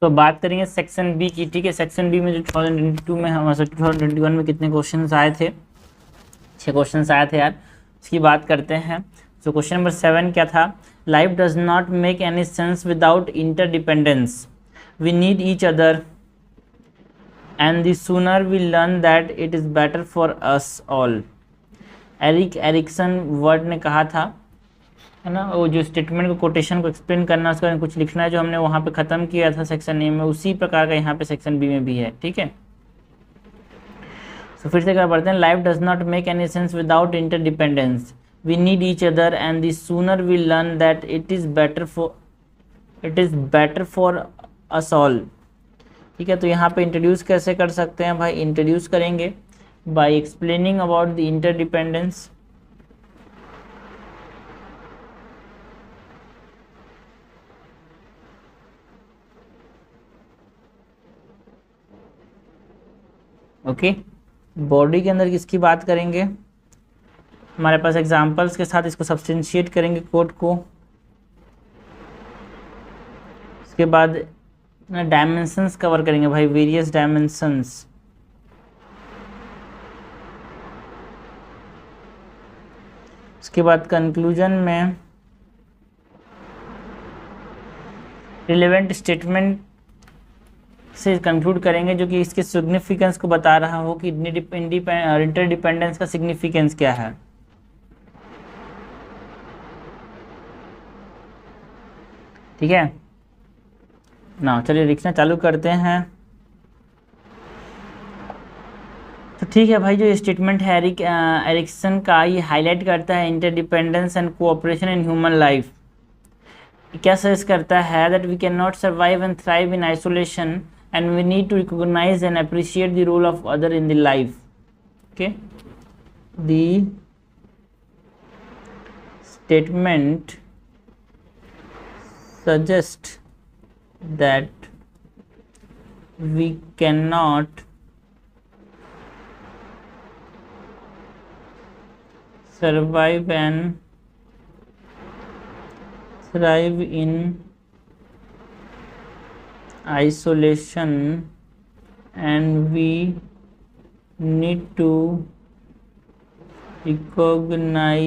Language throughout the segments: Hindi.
तो बात करेंगे सेक्शन बी की। ठीक है, सेक्शन बी में जो 2022 में हम 2021 में कितने क्वेश्चन आए थे, 6 क्वेश्चन आए थे यार, उसकी बात करते हैं। तो क्वेश्चन नंबर 7 क्या था? Life does not make any sense without interdependence, we need each other and the sooner we learn that it is better for us all. Erik Erikson word ने कहा था, है ना, वो जो स्टेटमेंट को कोटेशन को एक्सप्लेन करना, उसका कुछ लिखना है, जो हमने वहाँ पे ख़त्म किया था सेक्शन ए में, उसी प्रकार का यहाँ पे सेक्शन बी में भी है। ठीक है, तो फिर से क्या पढ़ते हैं? Life does not make any sense without interdependence, we need each other and the sooner we learn that it is better for us all. ठीक है, तो यहाँ पे इंट्रोड्यूस कैसे कर सकते हैं भाई? इंट्रोड्यूस करेंगे by explaining about the interdependence. Okay, body के अंदर किसकी बात करेंगे? हमारे पास एग्जांपल्स के साथ इसको सब्सटेंशिएट करेंगे कोड को। उसके बाद डायमेंशंस कवर करेंगे भाई, वेरियस डायमेंशंस। उसके बाद कंक्लूजन में रिलेवेंट स्टेटमेंट से कंक्लूड करेंगे, जो कि इसके सिग्निफिकेंस को बता रहा हो कि इंटरडिपेंडेंस का सिग्निफिकेंस क्या है। ठीक है ना, चलिए लिखना चालू करते हैं। तो ठीक है भाई, जो स्टेटमेंट है एरिक्सन का, ये हाईलाइट करता है interdependence and cooperation in human life. क्या सजेस्ट करता है? That we can not survive and thrive in isolation and we need to recognize and appreciate the role of other in the life. Okay, the statement suggests that we cannot survive and thrive in isolation and we need to recognize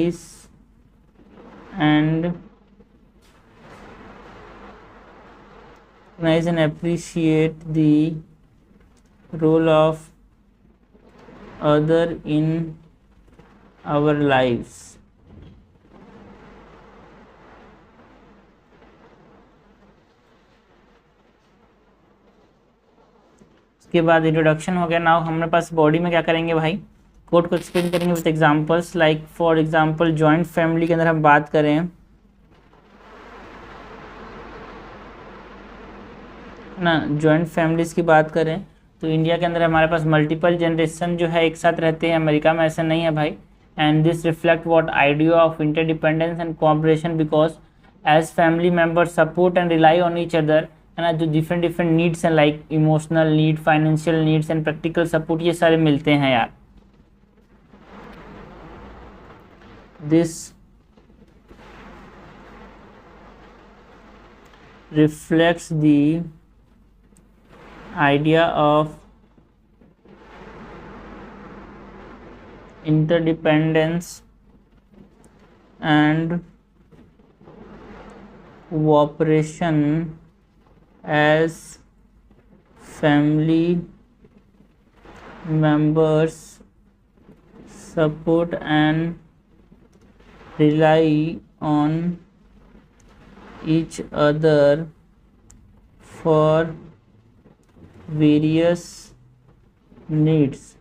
and appreciate the role of other in our lives. के बाद इंट्रोडक्शन हो गया। नाउ हमारे पास बॉडी में क्या करेंगे भाई? कोड को एक्सप्लेन करेंगे with examples. Like for example joint family के अंदर हम बात करें ना, जॉइंट फैमिलीज की बात करें तो इंडिया के अंदर हमारे पास मल्टीपल जनरेशन जो है एक साथ रहते हैं। अमेरिका में ऐसा नहीं है भाई। And this reflect what idea of interdependence and cooperation, because as family members support and rely on each other, है ना, जो डिफरेंट नीड्स हैं, like emotional need, financial needs and practical support, ये सारे मिलते हैं यार। This reflects the idea of interdependence and cooperation as family members support and rely on each other for various needs,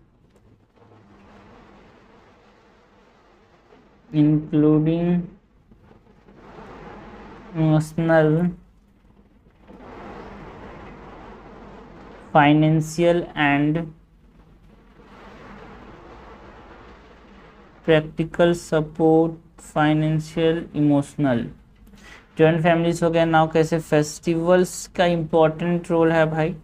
including emotional, financial and practical support। Financial, emotional, joint families हो गया। नाउ कैसे फेस्टिवल्स का इम्पोर्टेंट रोल है भाई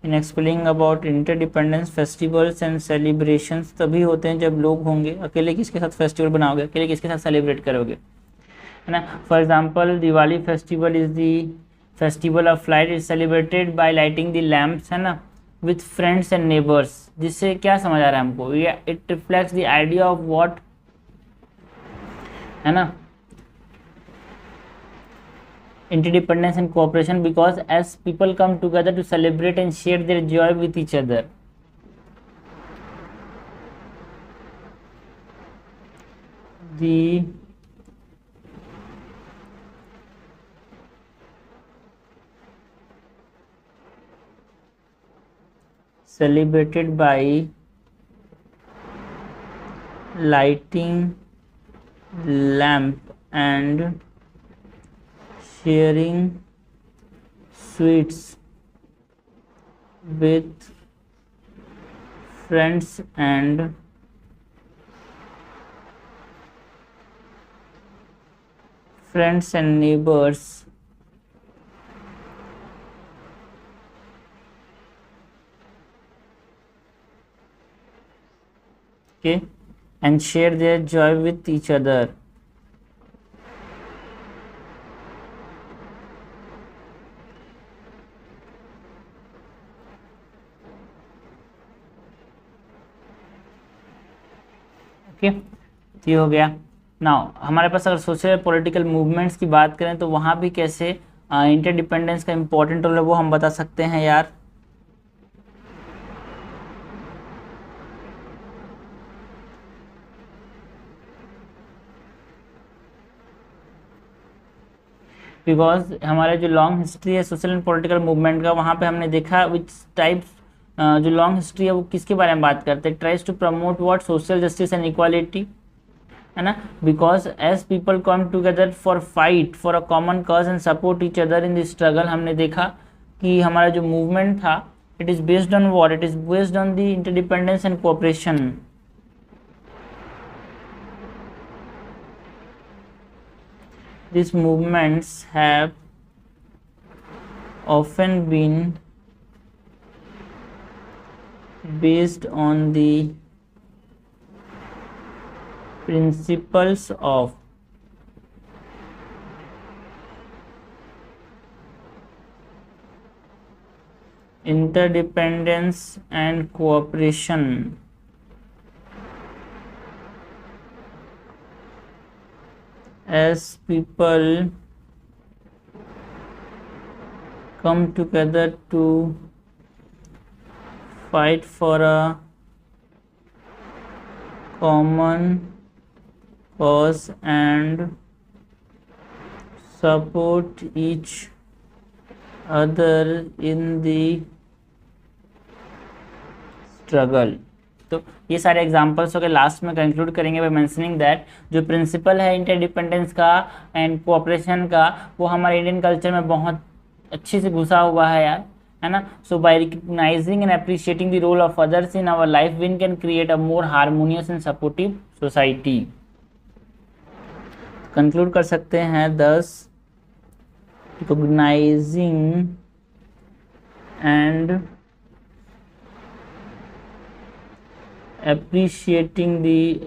इन explaining about interdependence. Festivals and celebrations तभी होते हैं जब लोग होंगे। अकेले किसके साथ फेस्टिवल बनाओगे, अकेले किसके साथ सेलिब्रेट करोगे, है ना। For example Diwali festival is the festival of light is celebrated by lighting the lamps, है ना, विथ फ्रेंड्स एंड नेबर्स। जिससे क्या समझ आ रहा है हमको, ये it reflects the idea of what, है ना, interdependence and cooperation, because as people come together to celebrate and share their joy with each other. The celebrated by lighting lamp and sharing sweets with friends and neighbors okay, and share their joy with each other. Okay, ये हो गया। नाउ हमारे पास अगर सोशल पॉलिटिकल मूवमेंट्स की बात करें तो वहाँ भी कैसे इंटरडिपेंडेंस का इम्पोर्टेंट रोल है वो हम बता सकते हैं यार। बिकॉज हमारे जो लॉन्ग हिस्ट्री है सोशल एंड पॉलिटिकल मूवमेंट का, वहाँ पे हमने देखा विच टाइप्स, जो लॉन्ग हिस्ट्री है वो किसके बारे में बात करते हैं, tries to promote what, social justice and equality, है ना, because as people come together for fight for a common cause and support each other in the struggle. हमने देखा कि हमारा जो मूवमेंट था it is based on what, it is based on the interdependence and cooperation. These movements have often been based on the principles of interdependence and cooperation. As people come together to fight for a common cause and support each other in the struggle. तो ये सारे एग्जाम्पल्स हो गए। लास्ट में कंक्लूड करेंगे बाय मेंशनिंग दैट जो प्रिंसिपल है इंटरडिपेंडेंस का एंड कोऑपरेशन का वो हमारे इंडियन कल्चर में बहुत अच्छे से घुसा हुआ है यार, है ना। So by recognizing and appreciating the role of others in our life we can create a more harmonious and supportive society. Conclude कर सकते हैं 10 recognizing and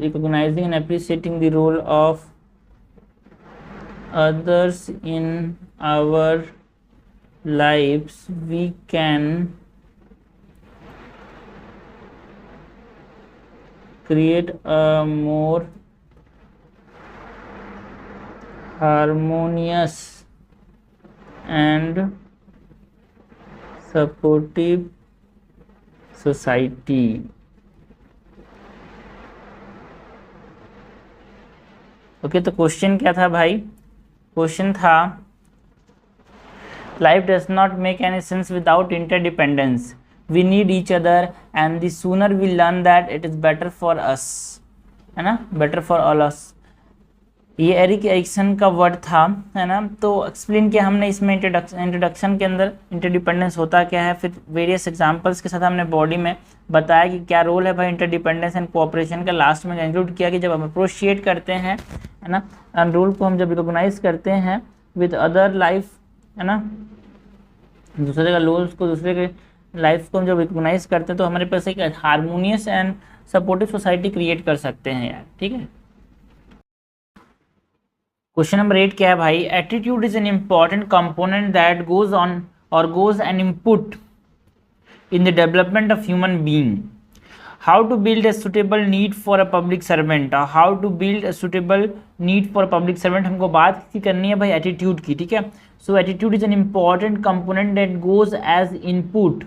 recognizing and appreciating the role of others in our lives, we can create a more harmonious and supportive society। Okay तो क्वेश्चन क्या था भाई, क्वेश्चन था life does not make any sense without interdependence, we need each other and the sooner we learn that it is better for us, है ना, बेटर फॉर ऑल अस। ये एरिक एरिक्सन का वर्ड था, है ना। तो एक्सप्लेन किया हमने इसमें इंट्रोडक्शन के अंदर इंटरडिपेंडेंस होता क्या है, फिर वेरियस एग्जांपल्स के साथ हमने बॉडी में बताया कि क्या रोल है भाई इंटरडिपेंडेंस एंड कोऑपरेशन का। लास्ट में कंक्लूड किया कि जब हम अप्रोशिएट करते हैं, है ना, एंड रोल को हम जब रिकॉग्नाइज करते हैं विद अदर लाइफ, है ना, दूसरे का रोल्स को, दूसरे के लाइफ को हम जब रिकॉग्नाइज करते हैं तो हमारे पास एक harmonious and supportive society create कर सकते हैं यार, ठीक है। क्वेश्चन नंबर 8 क्या है भाई, attitude is an important component that goes on और goes an input in the development of human being. How to build a suitable need for a public servant, how to build a suitable need for a public servant, हमको बात की करनी है भाई एटीट्यूड की, ठीक है। So attitude is an important component that goes as input,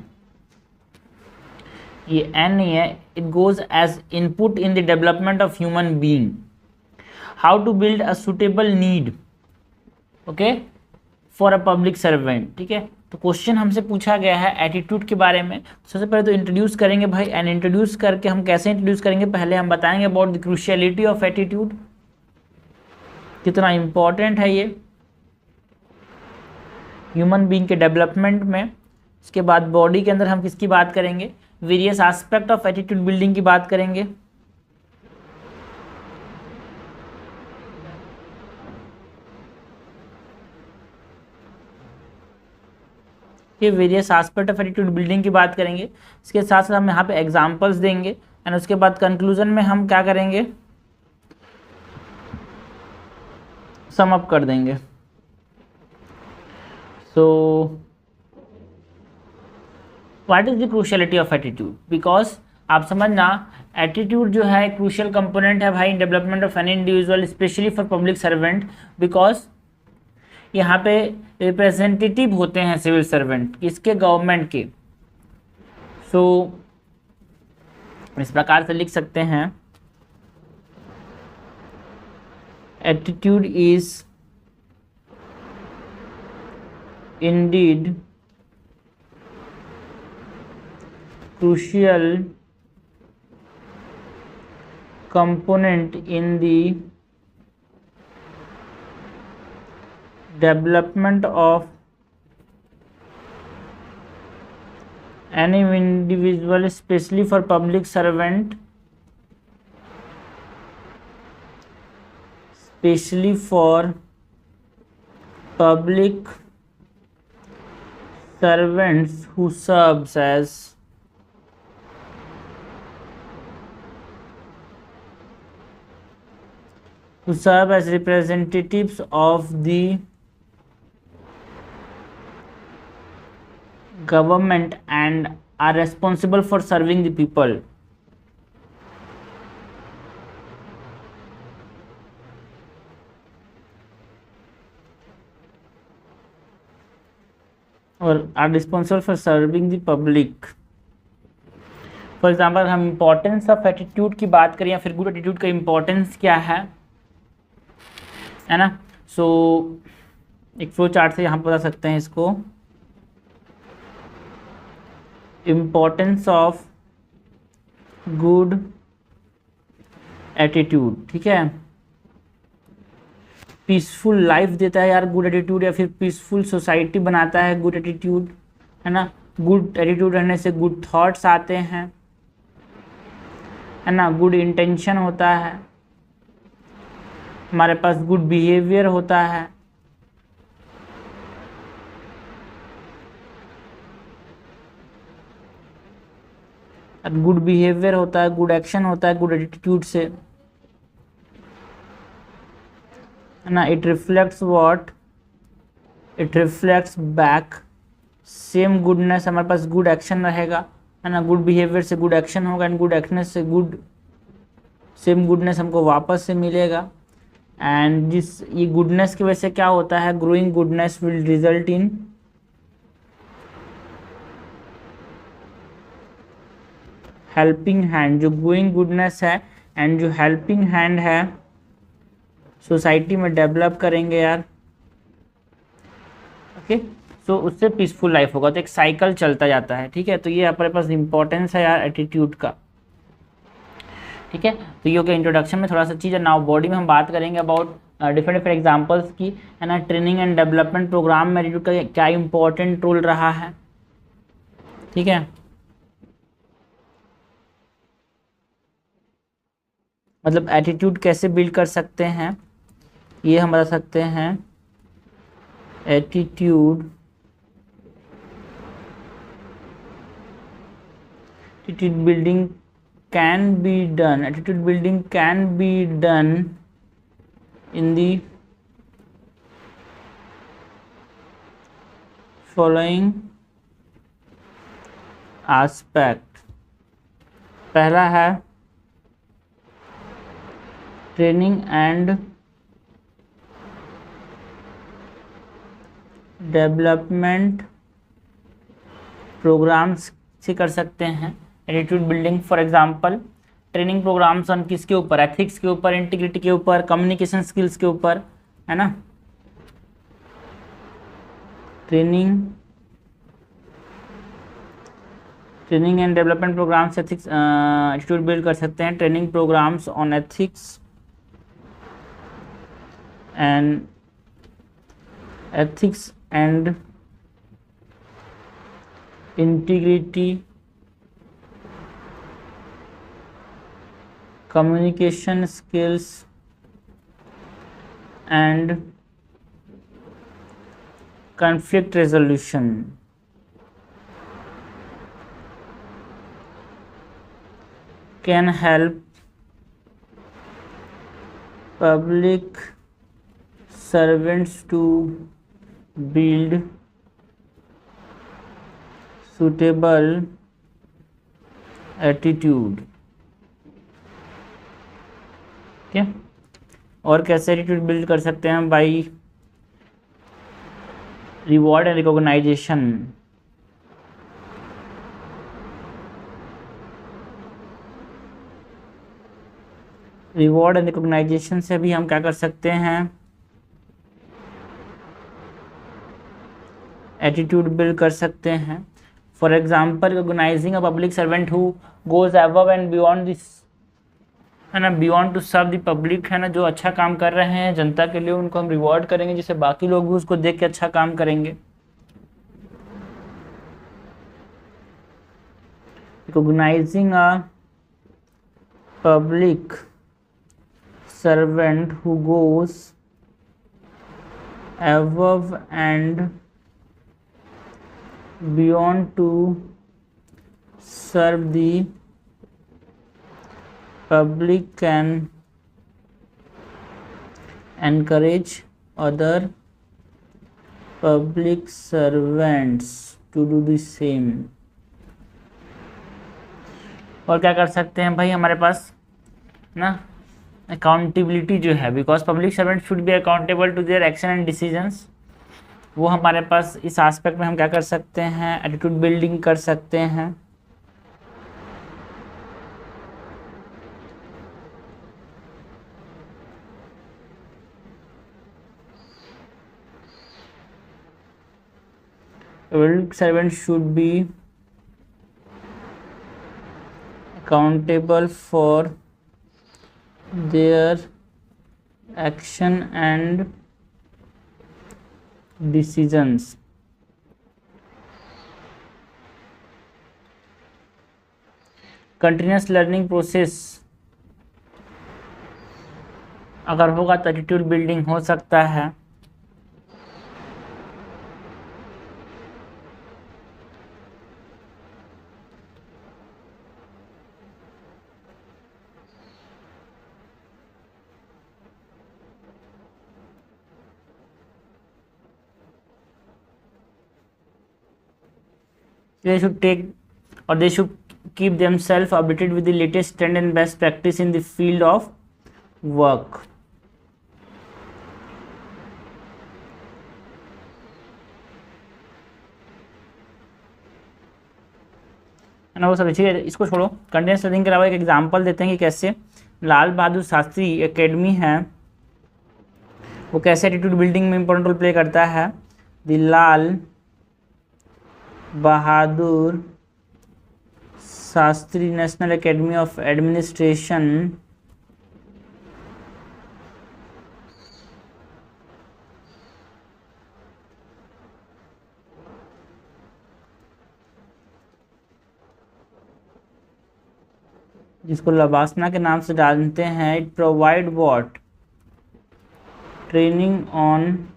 ये एन नहीं है, it goes as input in the development of human being. How to build a suitable need, okay, for a public servant, ठीक है। तो क्वेश्चन हमसे पूछा गया है एटीट्यूड के बारे में। सबसे पहले तो इंट्रोड्यूस करेंगे भाई, एंड इंट्रोड्यूस करके हम कैसे इंट्रोड्यूस करेंगे, पहले हम बताएंगे about the cruciality of attitude, कितना इंपॉर्टेंट है ये ह्यूमन बीइंग के डेवलपमेंट में। उसके बाद बॉडी के अंदर हम किसकी बात करेंगे, various aspect of attitude building की बात करेंगे। ये various aspect of attitude building की बात करेंगे। इसके साथ साथ हम यहाँ पे एग्जांपल्स देंगे एंड उसके बाद कंक्लूजन में हम क्या करेंगे, सम अप कर देंगे। So what is the cruciality of attitude, because आप समझना एटीट्यूड जो है क्रूशियल कंपोनेंट है भाई in development of an individual, specially for public servant, because यहाँ पे रिप्रेजेंटेटिव होते हैं सिविल सर्वेंट किसके, गवर्नमेंट के। सो इस प्रकार से लिख सकते हैं, attitude is Indeed crucial component in the development of any individual, especially for public servant, especially for public servants who serves as representatives of the government and are responsible for serving the people। और are responsible for serving the public। For example हम इम्पोर्टेंस ऑफ एटीट्यूड की बात करें या फिर गुड एटीट्यूड का इम्पोर्टेंस क्या है ना। सो एक फ्लो चार्ट से यहाँ बता सकते हैं इसको, इम्पोर्टेंस ऑफ गुड एटीट्यूड, ठीक है। पीसफुल लाइफ देता है यार गुड एटीट्यूड, या फिर पीसफुल सोसाइटी बनाता है गुड एटीट्यूड, है ना। गुड एटीट्यूड रहने से गुड थॉट्स आते हैं, है ना, गुड इंटेंशन होता है, हमारे पास गुड बिहेवियर होता है, गुड बिहेवियर होता है, गुड एक्शन होता है गुड एटीट्यूड से, है ना। It reflects what, it reflects back same goodness, हमारे पास गुड एक्शन रहेगा, है ना। गुड बिहेवियर से गुड एक्शन होगा एंड गुड एक्शन से गुड सेम गुडनेस हमको वापस से मिलेगा। एंड जिस ये गुडनेस की वजह से क्या होता है, growing goodness will result in helping hand, जो ग्रोइंग गुडनेस है एंड जो हेल्पिंग हैंड है सोसाइटी में डेवलप करेंगे यार, ओके। सो उससे पीसफुल लाइफ होगा, तो एक साइकिल चलता जाता है, ठीक है। तो ये अपने पास इंपॉर्टेंस है यार एटीट्यूड का, ठीक है। तो ये हो गया इंट्रोडक्शन में थोड़ा सा चीज़ है। नाउ बॉडी में हम बात करेंगे अबाउट डिफरेंट डिफरेंट एग्जांपल्स की, है ना। ट्रेनिंग एंड डेवलपमेंट प्रोग्राम में एटीट्यूड का क्या इंपॉर्टेंट रोल रहा है, ठीक है। मतलब एटीट्यूड कैसे बिल्ड कर सकते हैं ये हम बता सकते हैं। Attitude building can be done, attitude building can be done in the following aspect. पहला है ट्रेनिंग एंड डेवलपमेंट प्रोग्राम्स से कर सकते हैं attitude building. For example training programmes on किसके ऊपर, एथिक्स के ऊपर, इंटीग्रिटी के ऊपर, कम्युनिकेशन स्किल्स के ऊपर, है ना। Training and development programmes ethics attitude build कर सकते हैं। Training programmes on ethics and integrity, communication skills and conflict resolution can help public servants to build suitable attitude। क्या और कैसे एटीट्यूड बिल्ड कर सकते हैं? By reward and recognition. Reward and recognition से भी हम क्या कर सकते हैं? एटीट्यूड बिल्ड कर सकते हैं। For example recognising a public servant who goes above and beyond this, है ना, beyond to serve the public, है ना, जो अच्छा काम कर रहे हैं जनता के लिए, उनको हम रिवॉर्ड करेंगे जिससे बाकी लोग भी उसको देख के अच्छा काम करेंगे। Recognizing a public servant who goes above and beyond to serve the public can encourage other public servants to do the same। और क्या कर सकते हैं भाई, हमारे पास ना अकाउंटेबिलिटी जो है, because public servant should be accountable to their action and decisions, वो हमारे पास इस एस्पेक्ट में हम क्या कर सकते हैं? एटीट्यूड बिल्डिंग कर सकते हैं। Public servant should B accountable for their action and decisions। Continuous learning process अगर होगा तो एटीट्यूड बिल्डिंग हो सकता है। They should take or they should keep themselves updated with the latest trend and best practice in the field of work। है ना, वो सब ठीक है, इसको छोड़ो। कंटिन्यूस लर्निंग के अलावा एक एग्जांपल देते हैं कि कैसे लाल बहादुर शास्त्री एकेडमी है, वो कैसे एटीट्यूड बिल्डिंग में इंपॉर्टेंट रोल प्ले करता है। The Lal Bahadur Shastri national academy of administration जिसको लबासना के नाम से जानते हैं, it provide what? Training on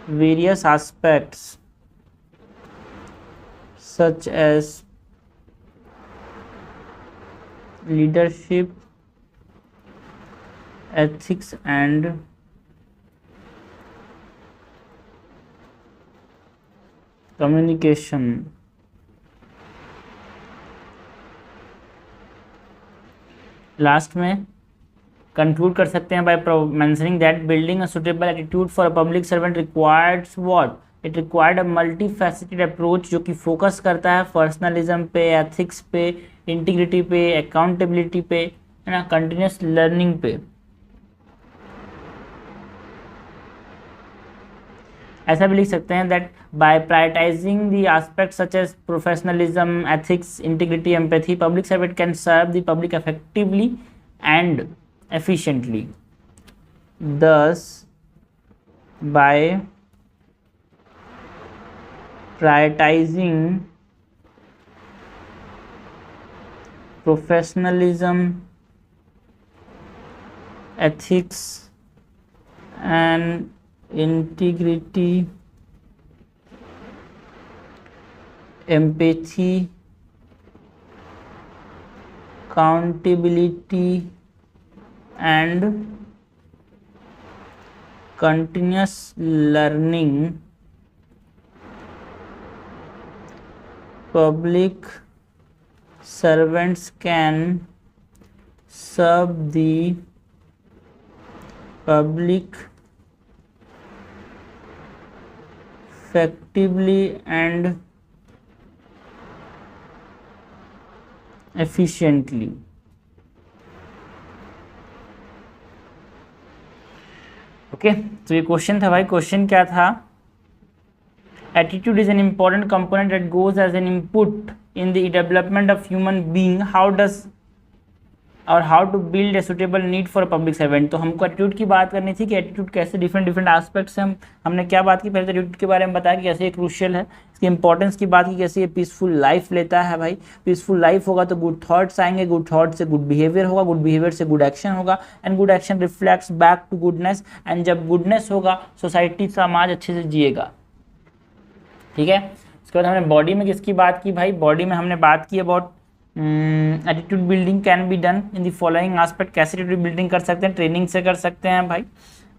various aspects such as leadership, ethics and communication. Last में कंक्लूड कर सकते हैं by mentioning that building a suitable attitude for a public servant requires what, it required a multi faceted approach जो कि फोकस करता है पर्सनलिज्म पे, एथिक्स पे, इंटीग्रिटी पे, अकाउंटेबिलिटी पे, है ना, कंटिन्यूस लर्निंग पे। ऐसा भी लिख सकते हैं that by prioritising the aspects such as professionalism, ethics, integrity, empathy, public servant can serve the public effectively and efficiently. Thus, by prioritizing professionalism, ethics and integrity, empathy, accountability and continuous learning, public servants can serve the public effectively and efficiently. Okay, तो ये क्वेश्चन था भाई। क्वेश्चन क्या था? Attitude is an important component that goes as an input in the development of human being, how does और how to build a suitable need for public servant. तो हमको एटीट्यूड की बात करनी थी कि एटीट्यूड कैसे डिफरेंट डिफरेंट एस्पेक्ट्स हैं। हमने क्या बात की? पहले तो एटीट्यूड के बारे में बताया कि कैसे ये क्रूशियल है, इसकी इंपॉर्टेंस की बात की, कैसे ये पीसफुल लाइफ लेता है भाई। पीसफुल लाइफ होगा तो गुड थॉट्स आएंगे, गुड थॉट से गुड बिहेवियर होगा, गुड बिहेवियर से गुड एक्शन होगा, and good action reflects back to goodness, and जब गुडनेस होगा सोसाइटी समाज अच्छे से जिएगा। ठीक है, उसके बाद हमने बॉडी में किसकी बात की भाई? बॉडी में हमने बात की about attitude building can be done in the following aspect. कैसे एटीट्यूड बिल्डिंग कर सकते हैं? ट्रेनिंग से कर सकते हैं भाई,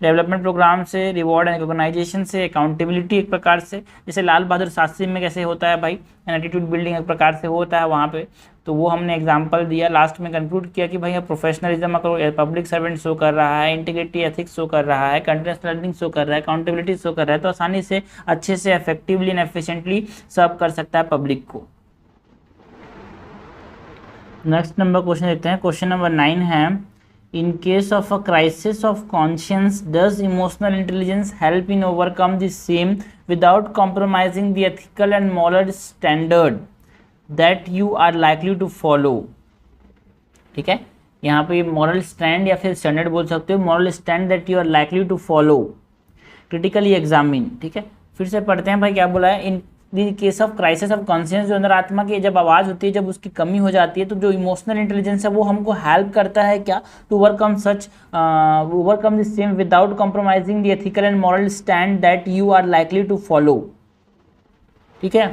डेवलपमेंट प्रोग्राम से, रिवॉर्ड एंड रिकॉग्नाइजेशन से, अकाउंटेबिलिटी एक प्रकार से, जैसे लाल बहादुर शास्त्री में कैसे होता है भाई, एटीट्यूड बिल्डिंग एक प्रकार से होता है वहाँ पे, तो वो हमने एग्जांपल दिया। लास्ट में कंक्लूड किया कि भाई प्रोफेशनलिज्म अगर पब्लिक सर्वेंट शो कर रहा है, इंटीग्रिटी एथिक्स शो कर रहा है, कंटिन्यूअस लर्निंग शो कर रहा है, अकाउंटेबिलिटी शो कर रहा है, तो आसानी से अच्छे से इफेक्टिवली एंड एफिशिएंटली सर्व कर सकता है पब्लिक को। नेक्स्ट नंबर क्वेश्चन देखते हैं। क्वेश्चन नंबर 9 है, in case of a crisis of conscience does emotional intelligence help in overcome the same without compromising the ethical and moral standard that you are likely to follow. ठीक है, यहाँ पे मॉरल स्टैंड या फिर स्टैंडर्ड बोल सकते हो, moral stand that you are likely to follow, critically examine. ठीक है, फिर से पढ़ते हैं भाई क्या बोला है। In case of crisis of conscience, जो अंदर आत्मा की जब आवाज़ होती है, जब उसकी कमी हो जाती है, तो जो इमोशनल इंटेलिजेंस है वो हमको हेल्प करता है क्या? To overcome this same without compromising the ethical and moral stand that you are likely to follow. ठीक है,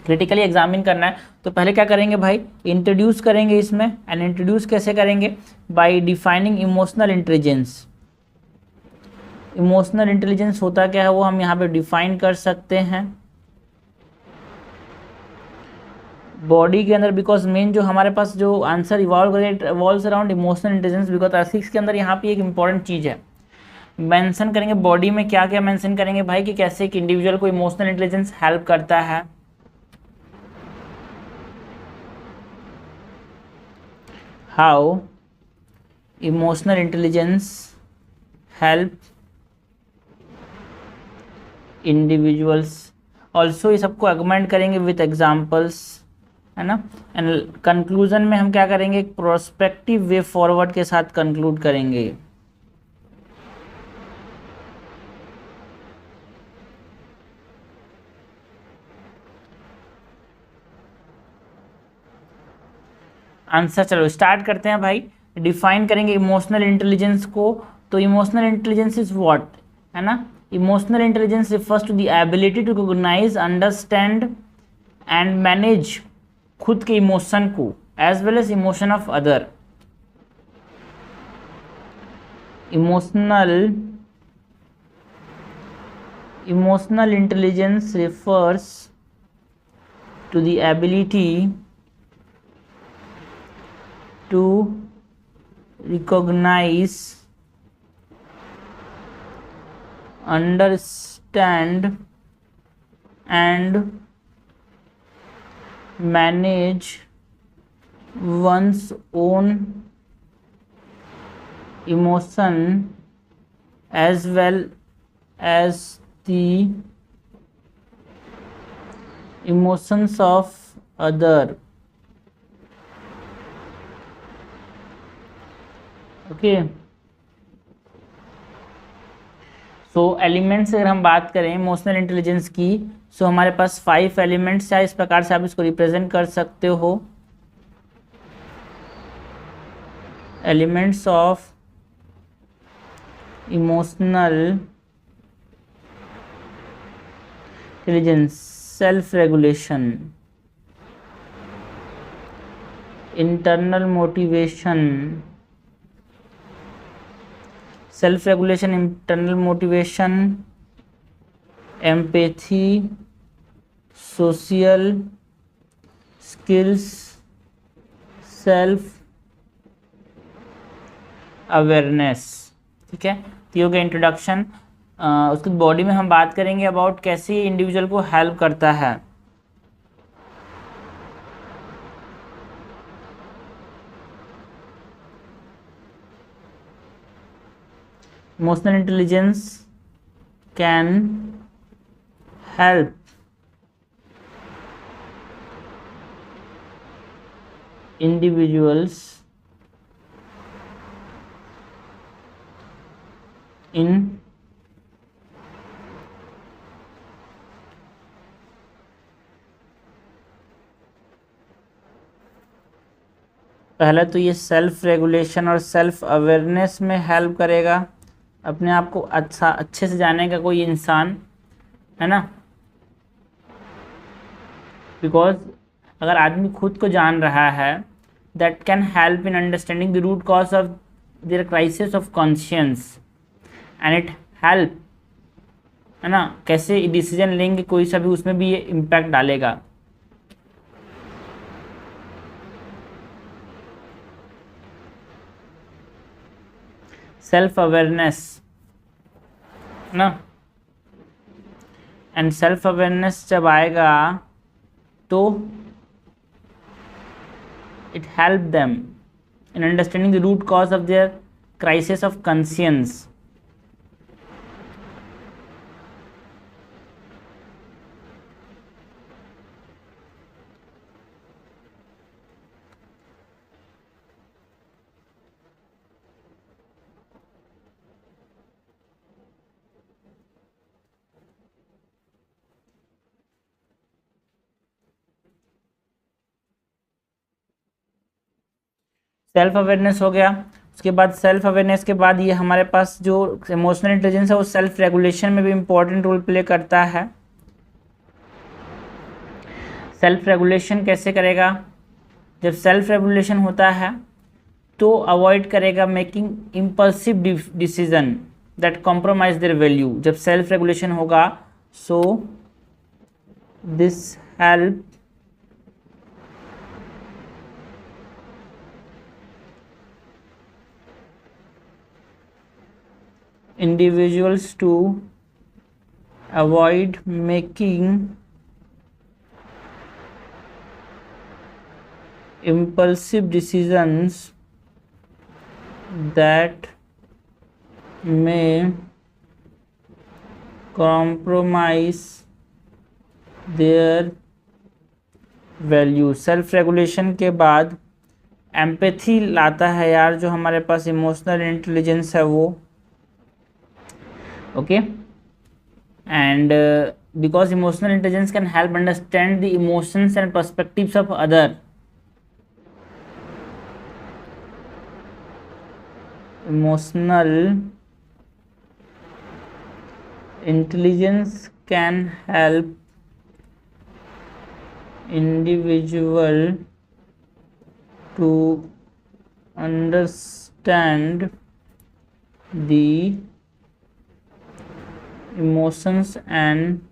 क्रिटिकली एग्जामिन करना है, तो पहले क्या करेंगे भाई? इंट्रोड्यूस करेंगे इसमें। एंड इंट्रोड्यूस कैसे करेंगे? Bye defining emotional intelligence. Emotional intelligence होता क्या है वो हम यहाँ पे डिफाइन कर सकते हैं बॉडी के अंदर, बिकॉज मेन जो हमारे पास जो answer evolves around emotional intelligence, because ethics के अंदर यहाँ पे एक इंपॉर्टेंट चीज़ है। मेंशन करेंगे बॉडी में क्या क्या मेंशन करेंगे भाई, कि कैसे एक इंडिविजुअल को इमोशनल इंटेलिजेंस हेल्प करता है। How emotional intelligence help individuals, also ये सबको आर्गुमेंट करेंगे विथ एग्जाम्पल्स, है ना। एंड कंक्लूजन में हम क्या करेंगे? एक प्रोस्पेक्टिव वे फॉरवर्ड के साथ कंक्लूड करेंगे। आंसर चलो स्टार्ट करते हैं भाई। डिफाइन करेंगे इमोशनल इंटेलिजेंस को, तो इमोशनल इंटेलिजेंस इज व्हाट, है ना। Emotional intelligence refers to the ability to recognise, understand and manage खुद के इमोशन को as well as emotion of other. Emotional Emotional intelligence refers to the ability to recognize, understand, and manage one's own emotion as well as the emotions of other. Okay, so elements अगर हम बात करें इमोशनल इंटेलिजेंस की, सो हमारे पास 5 एलिमेंट्स है। इस प्रकार से आप इसको रिप्रेजेंट कर सकते हो। Elements of emotional intelligence: self regulation, internal motivation, self regulation, internal motivation, empathy, social skills, self awareness. ठीक है, तो ये हो गया इंट्रोडक्शन। उसके बॉडी में हम बात करेंगे अबाउट कैसे इंडिविजुअल को हेल्प करता है। Emotional intelligence can help individuals in पहले तो ये सेल्फ रेगुलेशन और सेल्फ अवेयरनेस में हेल्प करेगा। अपने आप को अच्छे से जानेगा कोई इंसान, है ना, बिकॉज अगर आदमी खुद को जान रहा है, that can help in understanding the root cause of their crisis of conscience and it help, है ना, कैसे डिसीजन लेंगे कोई सा भी, उसमें भी ये इम्पैक्ट डालेगा। सेल्फ अवेयरनेस, ना, एंड सेल्फ अवेयरनेस जब आएगा तो it help them in understanding the root cause of their crisis of conscience. Self awareness हो गया। उसके बाद सेल्फ अवेयरनेस के बाद ये हमारे पास जो इमोशनल इंटेलिजेंस है वो सेल्फ रेगुलेशन में भी इम्पोर्टेंट रोल प्ले करता है। सेल्फ रेगुलेशन कैसे करेगा? जब सेल्फ रेगुलेशन होता है तो अवॉइड करेगा making impulsive decision that compromise their value. जब सेल्फ रेगुलेशन होगा, so this help individuals to avoid making impulsive decisions that may compromise their value। Self regulation के बाद एम्पैथी लाता है यार, जो हमारे पास इमोशनल इंटेलिजेंस है वो। okay, and because emotional intelligence can help understand the emotions and perspectives of other, emotional intelligence can help individual to understand the emotions and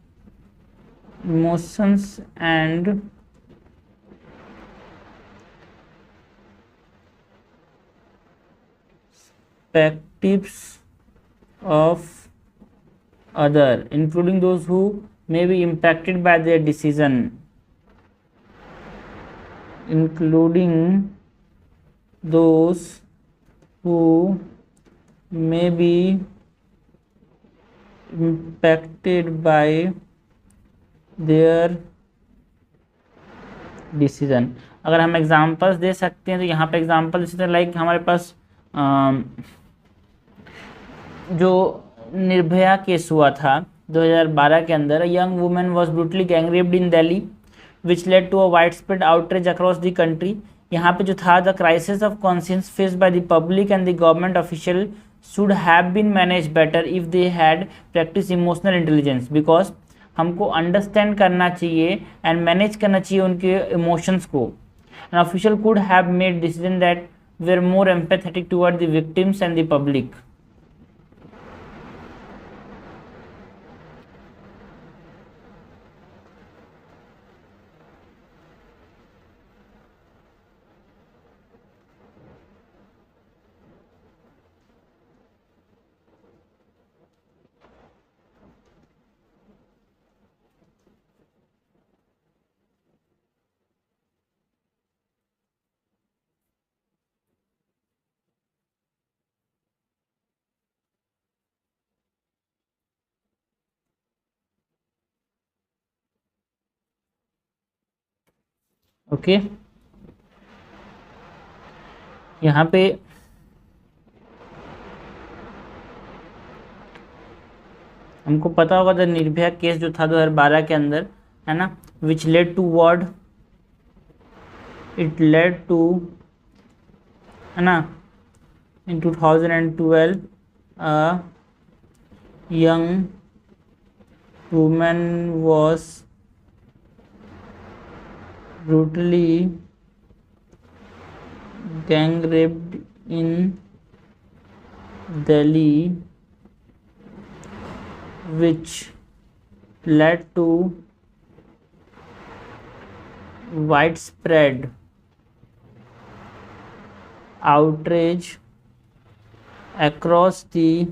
perspectives of other, including those who may be impacted by their decision, including those who may be impacted by their decision. अगर हम एग्जांपल्स दे सकते हैं तो यहाँ पे एग्जांपल इसी तरह लाइक हमारे पास जो निर्भया केस हुआ था 2012 के अंदर, young women was brutally gang raped in Delhi which led to a widespread outreach across the country. यहाँ पे जो था, the crisis of conscience faced by the public and the government official should have been manage better if they had practise emotional intelligence, because हमको अंडरस्टैंड करना चाहिए एंड मैनेज करना चाहिए उनके इमोशंस को। An official could have made decision that were more empathetic toward the victims and the public. Okay यहाँ पे हमको पता होगा द निर्भया केस जो था 2012 के अंदर, है ना, which led to word, it led to, है ना, in 2012 a young woman was brutally gang raped in Delhi, which led to widespread outrage across the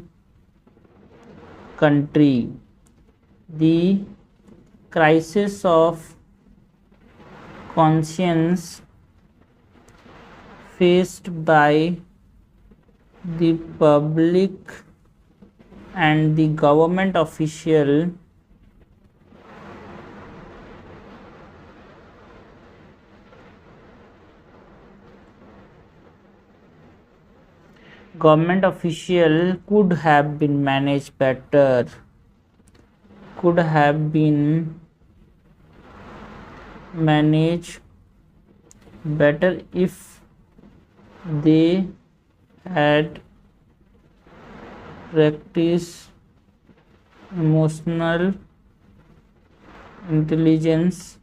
country. The crisis of conscience faced by the public and the government official could have been managed better, could have been managed better if they had practiced emotional intelligence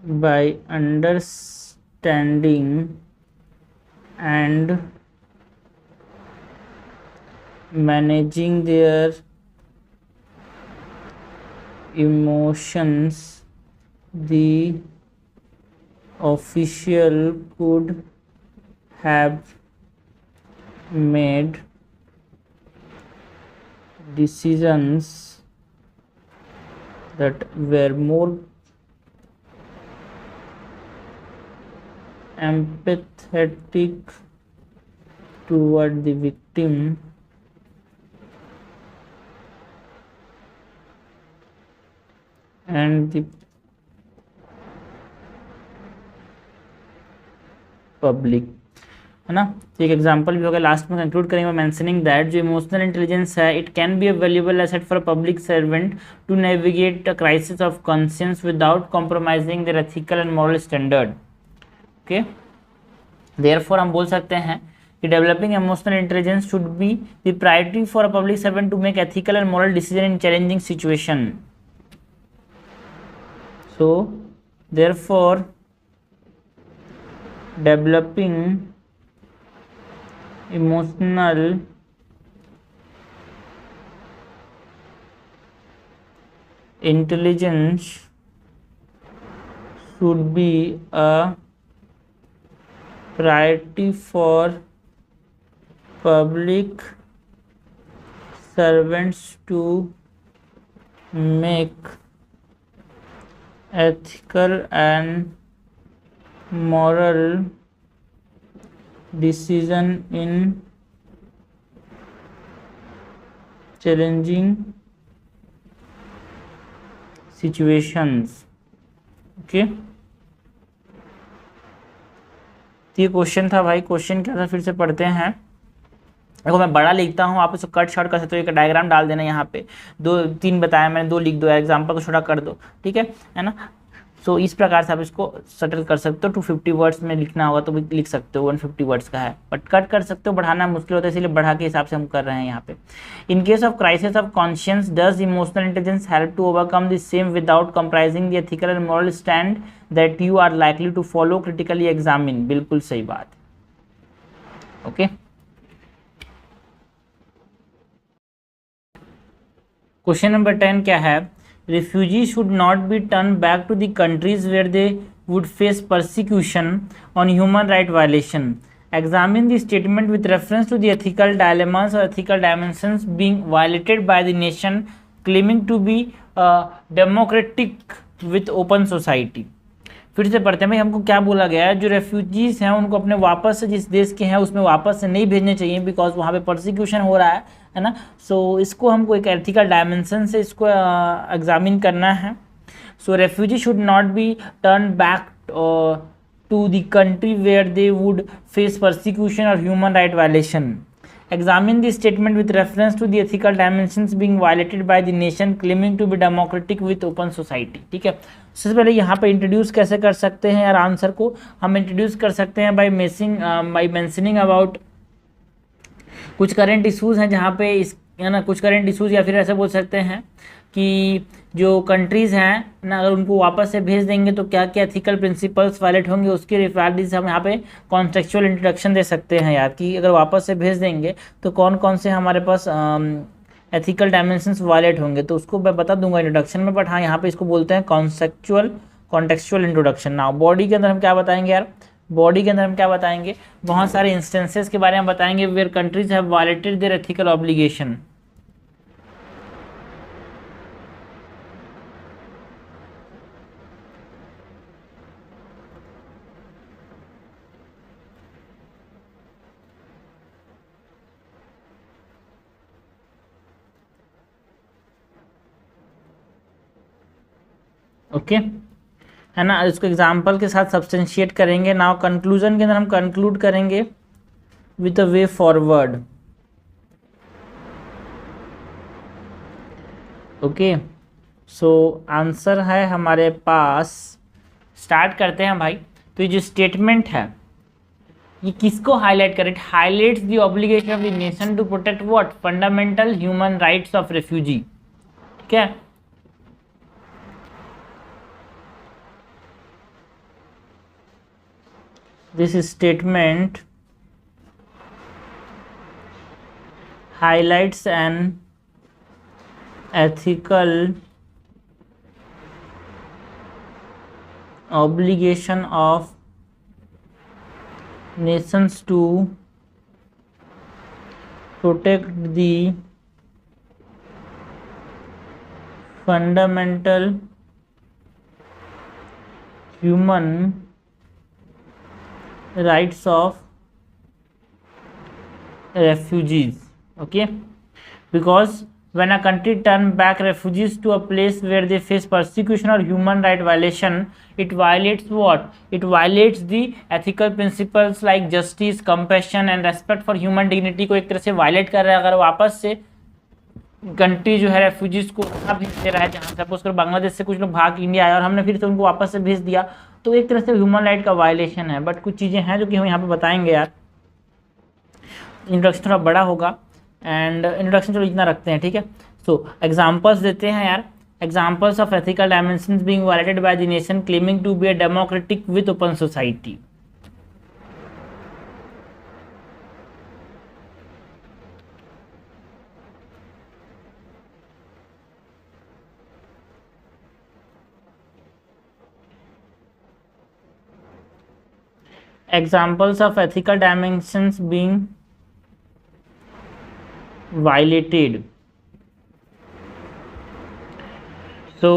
by understanding and managing their emotions. The official could have made decisions that were more empathetic toward the victim and the public, है ना। तो एक एग्जांपल भी होगा, लास्ट में कंक्लूड करेंगे मेंशनिंग दैट जो इमोशनल इंटेलिजेंस है, it can be a valuable asset for a public servant to navigate a crisis of conscience without compromising their ethical and moral standard. Okay, therefore हम बोल सकते हैं कि developing emotional intelligence should be the priority for a public servant to make ethical and moral decision in challenging situation. So therefore developing emotional intelligence should be a priority for public servants to make ethical and moral decision in challenging situations. Okay, तो ये क्वेश्चन था भाई। क्वेश्चन क्या था फिर से पढ़ते हैं। देखो मैं बड़ा लिखता हूँ, आप इसको कट शॉर्ट कर सकते हो, एक डायग्राम डाल देना यहाँ पे, 2-3 बताया मैंने, 2 लिख दो, एग्जाम्पल को छोटा कर दो, ठीक है ना। सो इस प्रकार से आप इसको सेटल कर सकते हो। 250 वर्ड्स में लिखना होगा तो भी लिख सकते हो, 150 वर्ड्स का है, बट कट कर सकते हो, बढ़ाना मुश्किल होता है, इसलिए बढ़ा के हिसाब से हम कर रहे हैं यहाँ पे। In case of crisis of conscience does emotional intelligence help to overcome this same without compromising the ethical and moral stand that you are likely to follow, critically examine. बिल्कुल सही बात, ओके। क्वेश्चन नंबर 10 क्या है? Refugees should not be turned back to the countries where they would face persecution on human right violation. Examine the statement with reference to the ethical dilemmas or ethical dimensions being violated by the nation claiming to be democratic with open society. फिर से पढ़ते हैं भाई, हमको क्या बोला गया है? जो रेफ्यूजीज हैं उनको अपने वापस से जिस देश के हैं उसमें वापस से नहीं भेजने चाहिए, बिकॉज वहाँ पे परसिक्यूशन हो रहा है ना। सो इसको हमको एक एथिकल डायमेंशन से इसको एग्जामिन करना है। So refugee should not be turn back to the country where they would face persecution और human right violation. Examine the statement with reference to the ethical dimensions being violated by the nation claiming to be democratic with open society. ठीक है, सबसे पहले यहाँ पे इंट्रोड्यूस कैसे कर सकते हैं यार? आंसर को हम इंट्रोड्यूस कर सकते हैं बाय मेंशनिंग अबाउट कुछ करंट इश्यूज हैं जहाँ पे इस है ना, कुछ करंट इश्यूज, या फिर ऐसे बोल सकते हैं कि जो कंट्रीज़ हैं ना, अगर उनको वापस से भेज देंगे तो क्या क्या एथिकल प्रिंसिपल्स वायलेट होंगे, उसके रिफार्डिस हम यहाँ पे कॉन्टेक्चुअल इंट्रोडक्शन दे सकते हैं यार, कि अगर वापस से भेज देंगे तो कौन कौन से हमारे पास एथिकल डायमेंशंस वायलेट होंगे, तो उसको मैं बता दूंगा इंट्रोडक्शन में। बट हाँ, यहाँ पे इसको बोलते हैं कॉन्टेक्चुअल इंट्रोडक्शन। नाउ बॉडी के अंदर हम क्या बताएंगे यार? बॉडी के अंदर हम क्या बताएंगे? बहुत सारे इंस्टेंसेस के बारे में बताएंगे where countries have violated their ethical obligation. Okay है ना, इसको एग्जाम्पल के साथ सब्सटेंशिएट करेंगे। नाउ कंक्लूजन के अंदर हम कंक्लूड करेंगे with a way forward. Okay, so answer है हमारे पास, स्टार्ट करते हैं भाई। तो ये जो स्टेटमेंट है ये किसको हाईलाइट करे? It highlights the obligation of the nation to protect what? Fundamental human rights of refugee. ठीक है, this statement highlights an ethical obligation of nations to protect the fundamental human rights of refugees. Okay, because when a country turn back refugees to a place where they face persecution or human right violation, it violates what? It violates the ethical principles like justice, compassion and respect for human dignity को एक तरह से वायलेट कर रहा है। अगर वापस से कंट्री जो है रेफ्यूजीज को भेज दे रहा है, जहाँ सपोज कर बांग्लादेश से कुछ लोग भाग इंडिया आए और हमने फिर से उनको वापस से भेज दिया, तो एक तरह से ह्यूमन राइट का वायलेशन है। बट कुछ चीज़ें हैं जो कि हम यहाँ पे बताएंगे यार। इंट्रोडक्शन थोड़ा बड़ा होगा एंड इंट्रोडक्शन चलो इतना रखते हैं, ठीक है। सो एग्जांपल्स देते हैं यार। Examples of ethical dimensions being violated by the nation claiming to be a democratic with open society. examples of ethical dimensions being violated. So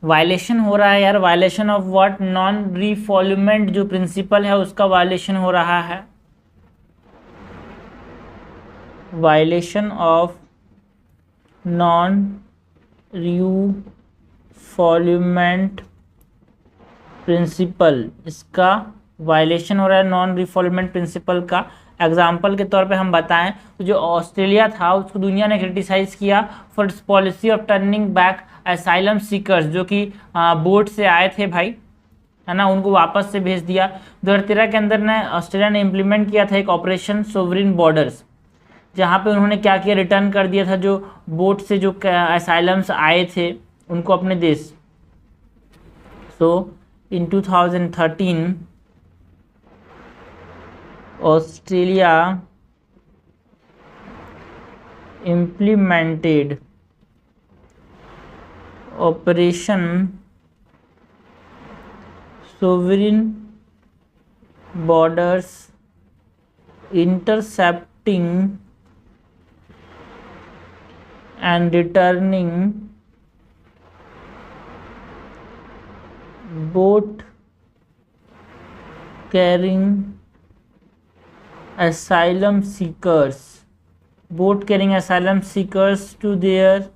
violation हो रहा है यार, violation of what, non refoulement जो प्रिंसिपल है उसका वायलेशन हो रहा है, violation of non refoulement principle, इसका वायलेशन हो रहा है नॉन रिफॉल्यूमेंट प्रिंसिपल का। एग्जाम्पल के तौर पे हम बताएं तो जो ऑस्ट्रेलिया था उसको दुनिया ने क्रिटिसाइज किया for its policy of turning back asylum seekers, जो कि बोट से आए थे भाई, है ना, उनको वापस से भेज दिया। 2013 के अंदर ने ऑस्ट्रेलिया ने इम्प्लीमेंट किया था एक ऑपरेशन सोवरिन बॉर्डर्स, जहाँ पे उन्होंने क्या किया, रिटर्न कर दिया था जो बोट से जो असाइलम्स आए थे उनको अपने देश। सो इन 2013 Australia implemented Operation Sovereign Borders, intercepting and returning boat carrying asylum seekers to their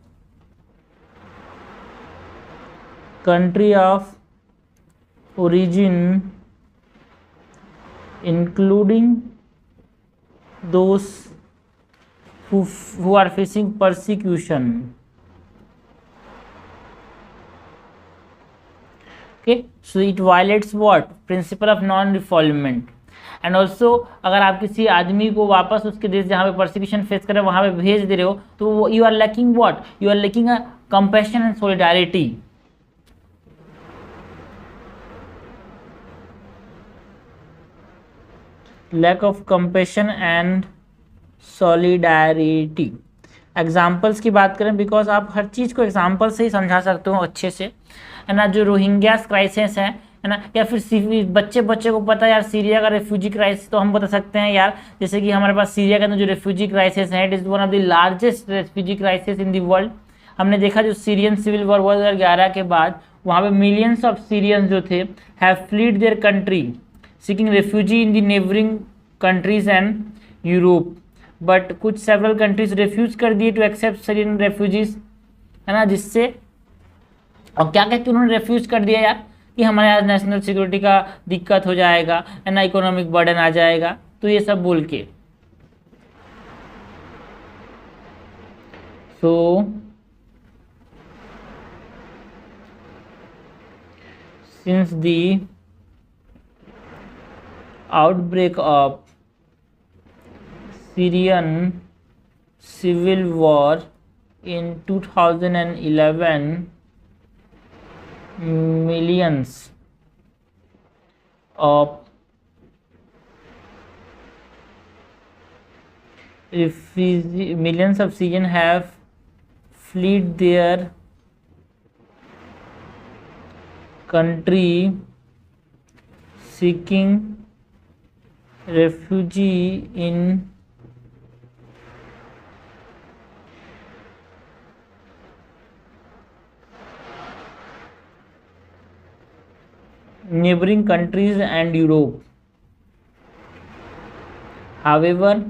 country of origin, including those who are facing persecution. Okay, so it violates what? Principle of non-refoulement. And also अगर आप किसी आदमी को वापस उसके देश जहाँ पे परसिक्यूशन फेस करे वहाँ पे भेज दे रहे हो तो you are lacking what, you are lacking a compassion and solidarity. Lack of compassion and solidarity. Examples की बात करें, बिकॉज आप हर चीज़ को एग्जाम्पल से ही समझा सकते हो अच्छे से, है ना। जो रोहिंग्यास क्राइसिस है ना, या फिर बच्चे को पता है यार सीरिया का रेफ्यूजी क्राइसिस, तो हम बता सकते हैं यार, जैसे कि हमारे पास सीरिया के अंदर जो रेफ्यूजी क्राइसिस है, it is one of the largest refugee crisis in the world. हमने देखा जो सीरियन सिविल वॉर 2011 के बाद वहाँ पे मिलियंस ऑफ सीरियंस जो थे have fled their country seeking refugee in the neighbouring countries and Europe, but कुछ सेवरल कंट्रीज रिफ्यूज कर दिए टू एक्सेप्ट सीरियन रेफ्यूजीज, है ना, जिससे और क्या कहते उन्होंने रेफ्यूज कर दिया यार कि हमारे यहाँ नेशनल सिक्योरिटी का दिक्कत हो जाएगा, है ना, इकोनॉमिक बर्डन आ जाएगा, तो ये सब बोल के। So since the outbreak of Syrian civil war in 2011, millions of Syrians have fled their country seeking refugee in neighboring countries and Europe. However,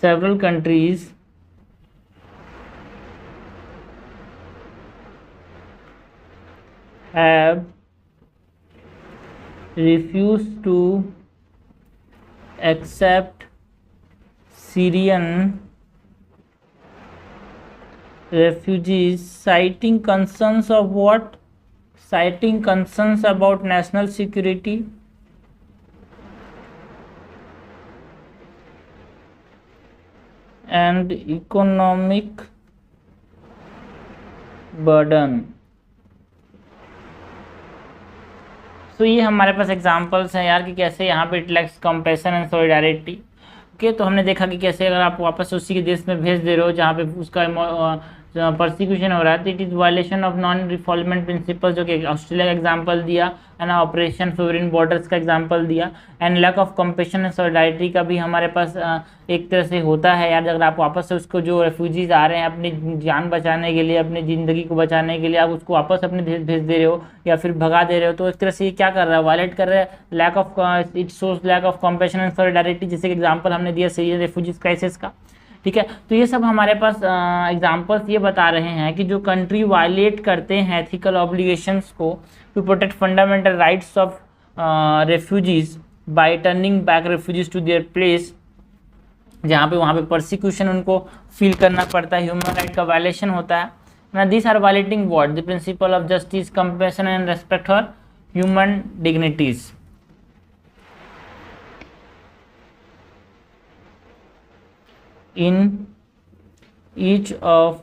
several countries have refused to accept Syrian refugees, citing concerns of what? Citing concerns about national security and economic burden. तो ये हमारे पास एग्जांपल्स हैं यार कि कैसे यहाँ पे it lacks compassion and solidarity. Okay, तो हमने देखा कि कैसे अगर आप वापस उसी के देश में भेज दे रहे हो जहाँ पे उसका परसिक्यूशन हो रहा है, तो it is violation of non refoulement principle, जो कि ऑस्ट्रेलिया का एग्जांपल दिया है ना, ऑपरेशन सोवरेन बॉर्डर्स का एग्जांपल दिया, and lack of compassion and solidarity का भी हमारे पास एक तरह से होता है यार। अगर आप वापस से उसको, जो रेफ्यूजीज आ रहे हैं अपनी जान बचाने के लिए, अपनी ज़िंदगी को बचाने के लिए, आप उसको वापस अपने देश भेज दे रहे हो या फिर भगा दे रहे हो, तो एक तरह से ये क्या कर रहा है, वायलेट कर रहा है lack of, it shows lack of compassion and solidarity, जैसे कि एग्जांपल हमने दिया सीरियन रेफ्यूजीज क्राइसिस का। ठीक है, तो ये सब हमारे पास एग्जांपल्स ये बता रहे हैं कि जो कंट्री वायलेट करते हैं एथिकल ऑब्लिगेशंस को to protect fundamental rights of refugees by turning back refugees to their place, जहाँ पे वहाँ पे परसिक्यूशन उनको फील करना पड़ता है, ह्यूमन राइट का वायलेशन होता है ना। This are violating what, the principle of justice, compassion and respect for human dignities. In each of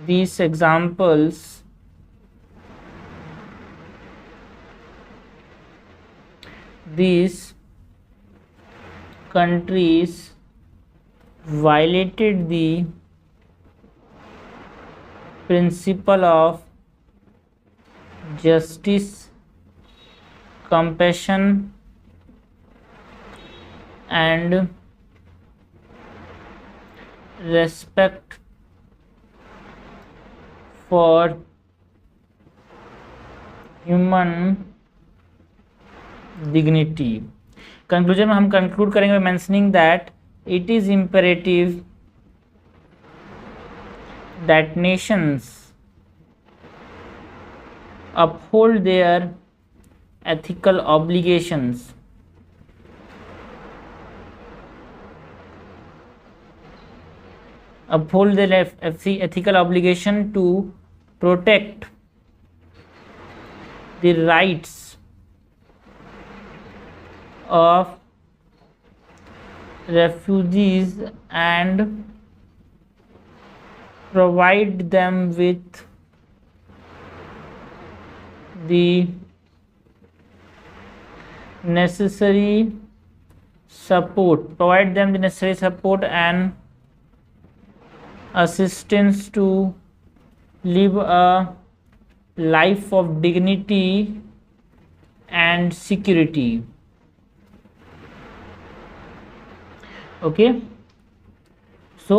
these examples, these countries violated the principle of justice, compassion and respect for human dignity। Conclusion में हम कंक्लूड करेंगे mentioning that it is imperative that Nations uphold their ethical obligations uphold their ethical obligation to protect the rights of refugees and provide them with the necessary support and assistance to live a life of dignity and security। Okay, so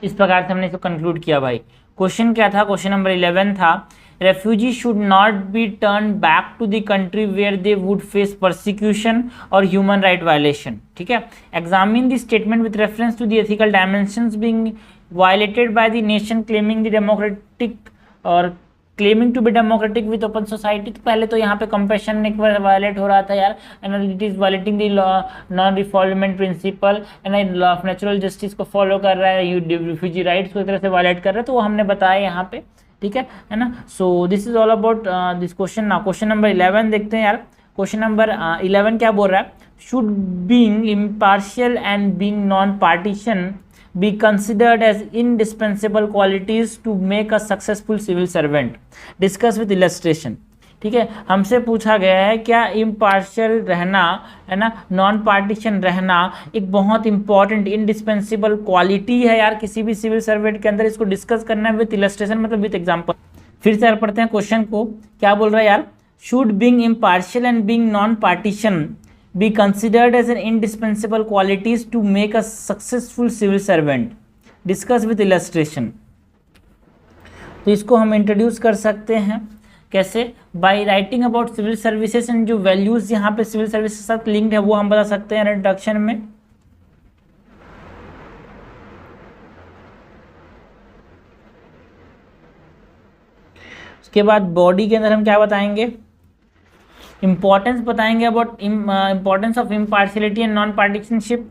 इस प्रकार से हमने इसको कंक्लूड किया भाई। क्वेश्चन क्या था, क्वेश्चन नंबर 11 था, refugee should not be turn back to the country where they would face persecution और ह्यूमन राइट वायलेशन। ठीक है, examine the statement with reference to the ethical dimensions being violated by the nation claiming the democratic और claiming to be democratic with open society. तो पहले तो यहाँ पे कंपैशन एक बार वायलेट हो रहा था यार, and it is violating the non refoulement principle and law of natural justice को फॉलो कर रहा है, रिफ्यूजी राइट्स को एक तरह से वायलेट कर रहा है, तो वो हमने बताया यहाँ पे। ठीक है ना, so this is all about this question. Now question number 11 देखते हैं यार। क्वेश्चन नंबर 11 क्या बोल रहा है, should being impartial and being non partition be considered as indispensable qualities to make a successful civil servant, discuss with illustration। ठीक है, हमसे पूछा गया है क्या इम्पार्शियल रहना है ना, नॉन पार्टीशन रहना एक बहुत इंपॉर्टेंट इंडिस्पेंसिबल क्वालिटी है यार किसी भी सिविल सर्वेंट के अंदर। इसको डिस्कस करना है विथ इलस्ट्रेशन, मतलब विथ एग्जांपल। फिर से पढ़ते हैं क्वेश्चन को, क्या बोल रहा है यार, should being impartial and being non partition be considered as an indispensable qualities to make a successful civil servant, discuss with illustration। तो इसको हम इंट्रोड्यूस कर सकते हैं कैसे, by writing about civil services and जो वैल्यूज यहाँ पे सिविल सर्विस के साथ लिंक्ड है वो हम बता सकते हैं इंट्रोडक्शन में। उसके बाद बॉडी के अंदर हम क्या बताएंगे, इंपॉर्टेंस बताएंगे about importance of impartiality and non पार्टीशनशिप,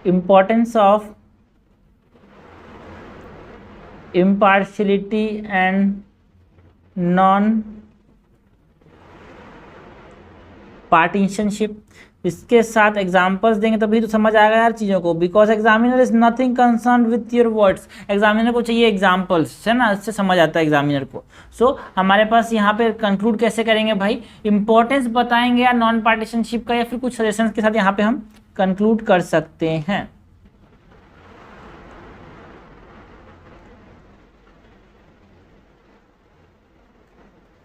importance of impartiality and non पार्टीशनशिप। इसके साथ एग्जाम्पल्स देंगे तभी तो समझ आएगा यार चीज़ों को, because examiner is nothing concern with your words. Examiner को चाहिए एग्जाम्पल्स, है ना, इससे समझ आता है एग्जामिनर को। सो हमारे पास यहाँ पे कंक्लूड कैसे करेंगे भाई, इंपॉर्टेंस बताएंगे या नॉन पार्टीशनशिप का, या फिर कुछ सजेशंस के साथ यहाँ पे हम कंक्लूड कर सकते हैं।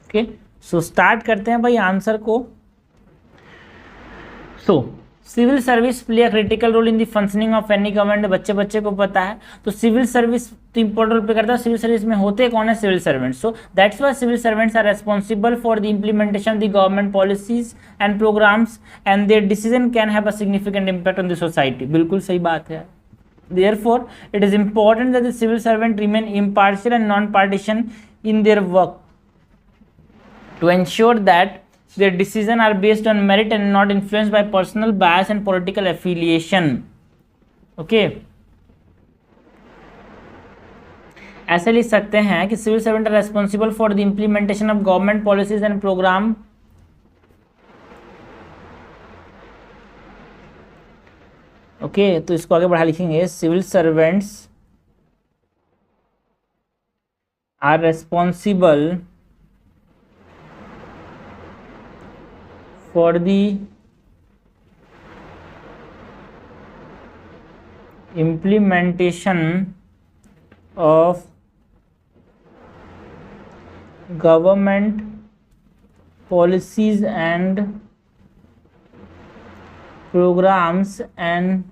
ओके, सो स्टार्ट करते हैं भाई आंसर को। So civil service play a critical role in the functioning of any government, बच्चे को पता है। तो सिविल सर्विस तो इंपॉर्टेंट रोल प्ले करता है। सिविल सर्विस में होते कौन है, civil servant. So that's why civil servants are responsible for the implementation of the government policies and programs and their decision can have a significant impact on the society. बिल्कुल सही बात है। Therefore, it is important that the civil servant remain impartial and non-partisan in their work to ensure that their decisions are based on merit and not influenced by personal bias and political affiliation. Okay. ऐसे लिख सकते हैं कि civil servants are responsible for the implementation of government policies and program okay तो इसको आगे बढ़ा लिखेंगे, civil servants are responsible for the implementation of government policies and programs and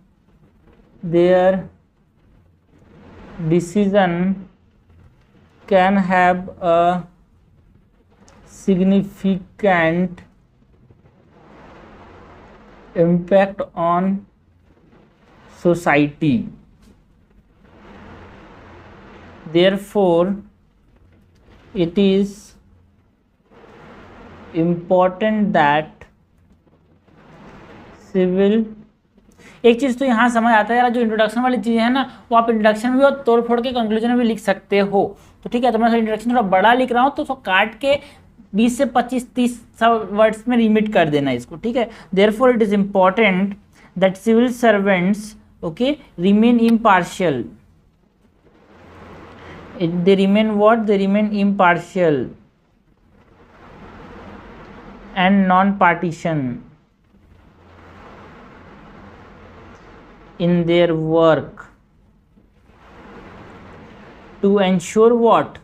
their decision can have a significant impact on society. Therefore, it is important that civil, एक चीज़ तो यहाँ समझ आता है यार, जो इंट्रोडक्शन वाली चीज़ है ना, वो आप इंट्रोडक्शन में भी और तोड़ फोड़ के कंक्लूजन में भी लिख सकते हो। तो ठीक है, तो मैं इंट्रोडक्शन थोड़ा बड़ा लिख रहा हूँ तो काट के 20 से 25-30 वर्ड्स में लिमिट कर देना इसको, ठीक है। Therefore it is important that civil servants okay remain impartial, they remain what, they remain impartial and non-partisan in their work to ensure what,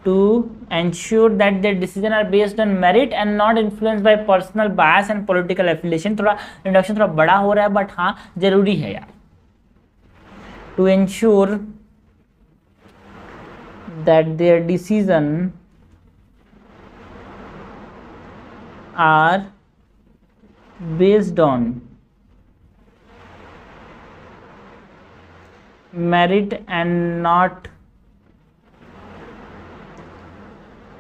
to ensure that their decisions are based on merit and not influenced by personal bias and political affiliation। थोड़ा इंट्रोडक्शन थोड़ा बड़ा हो रहा है बट हाँ जरूरी है यार। to ensure that their decisions are based on merit and not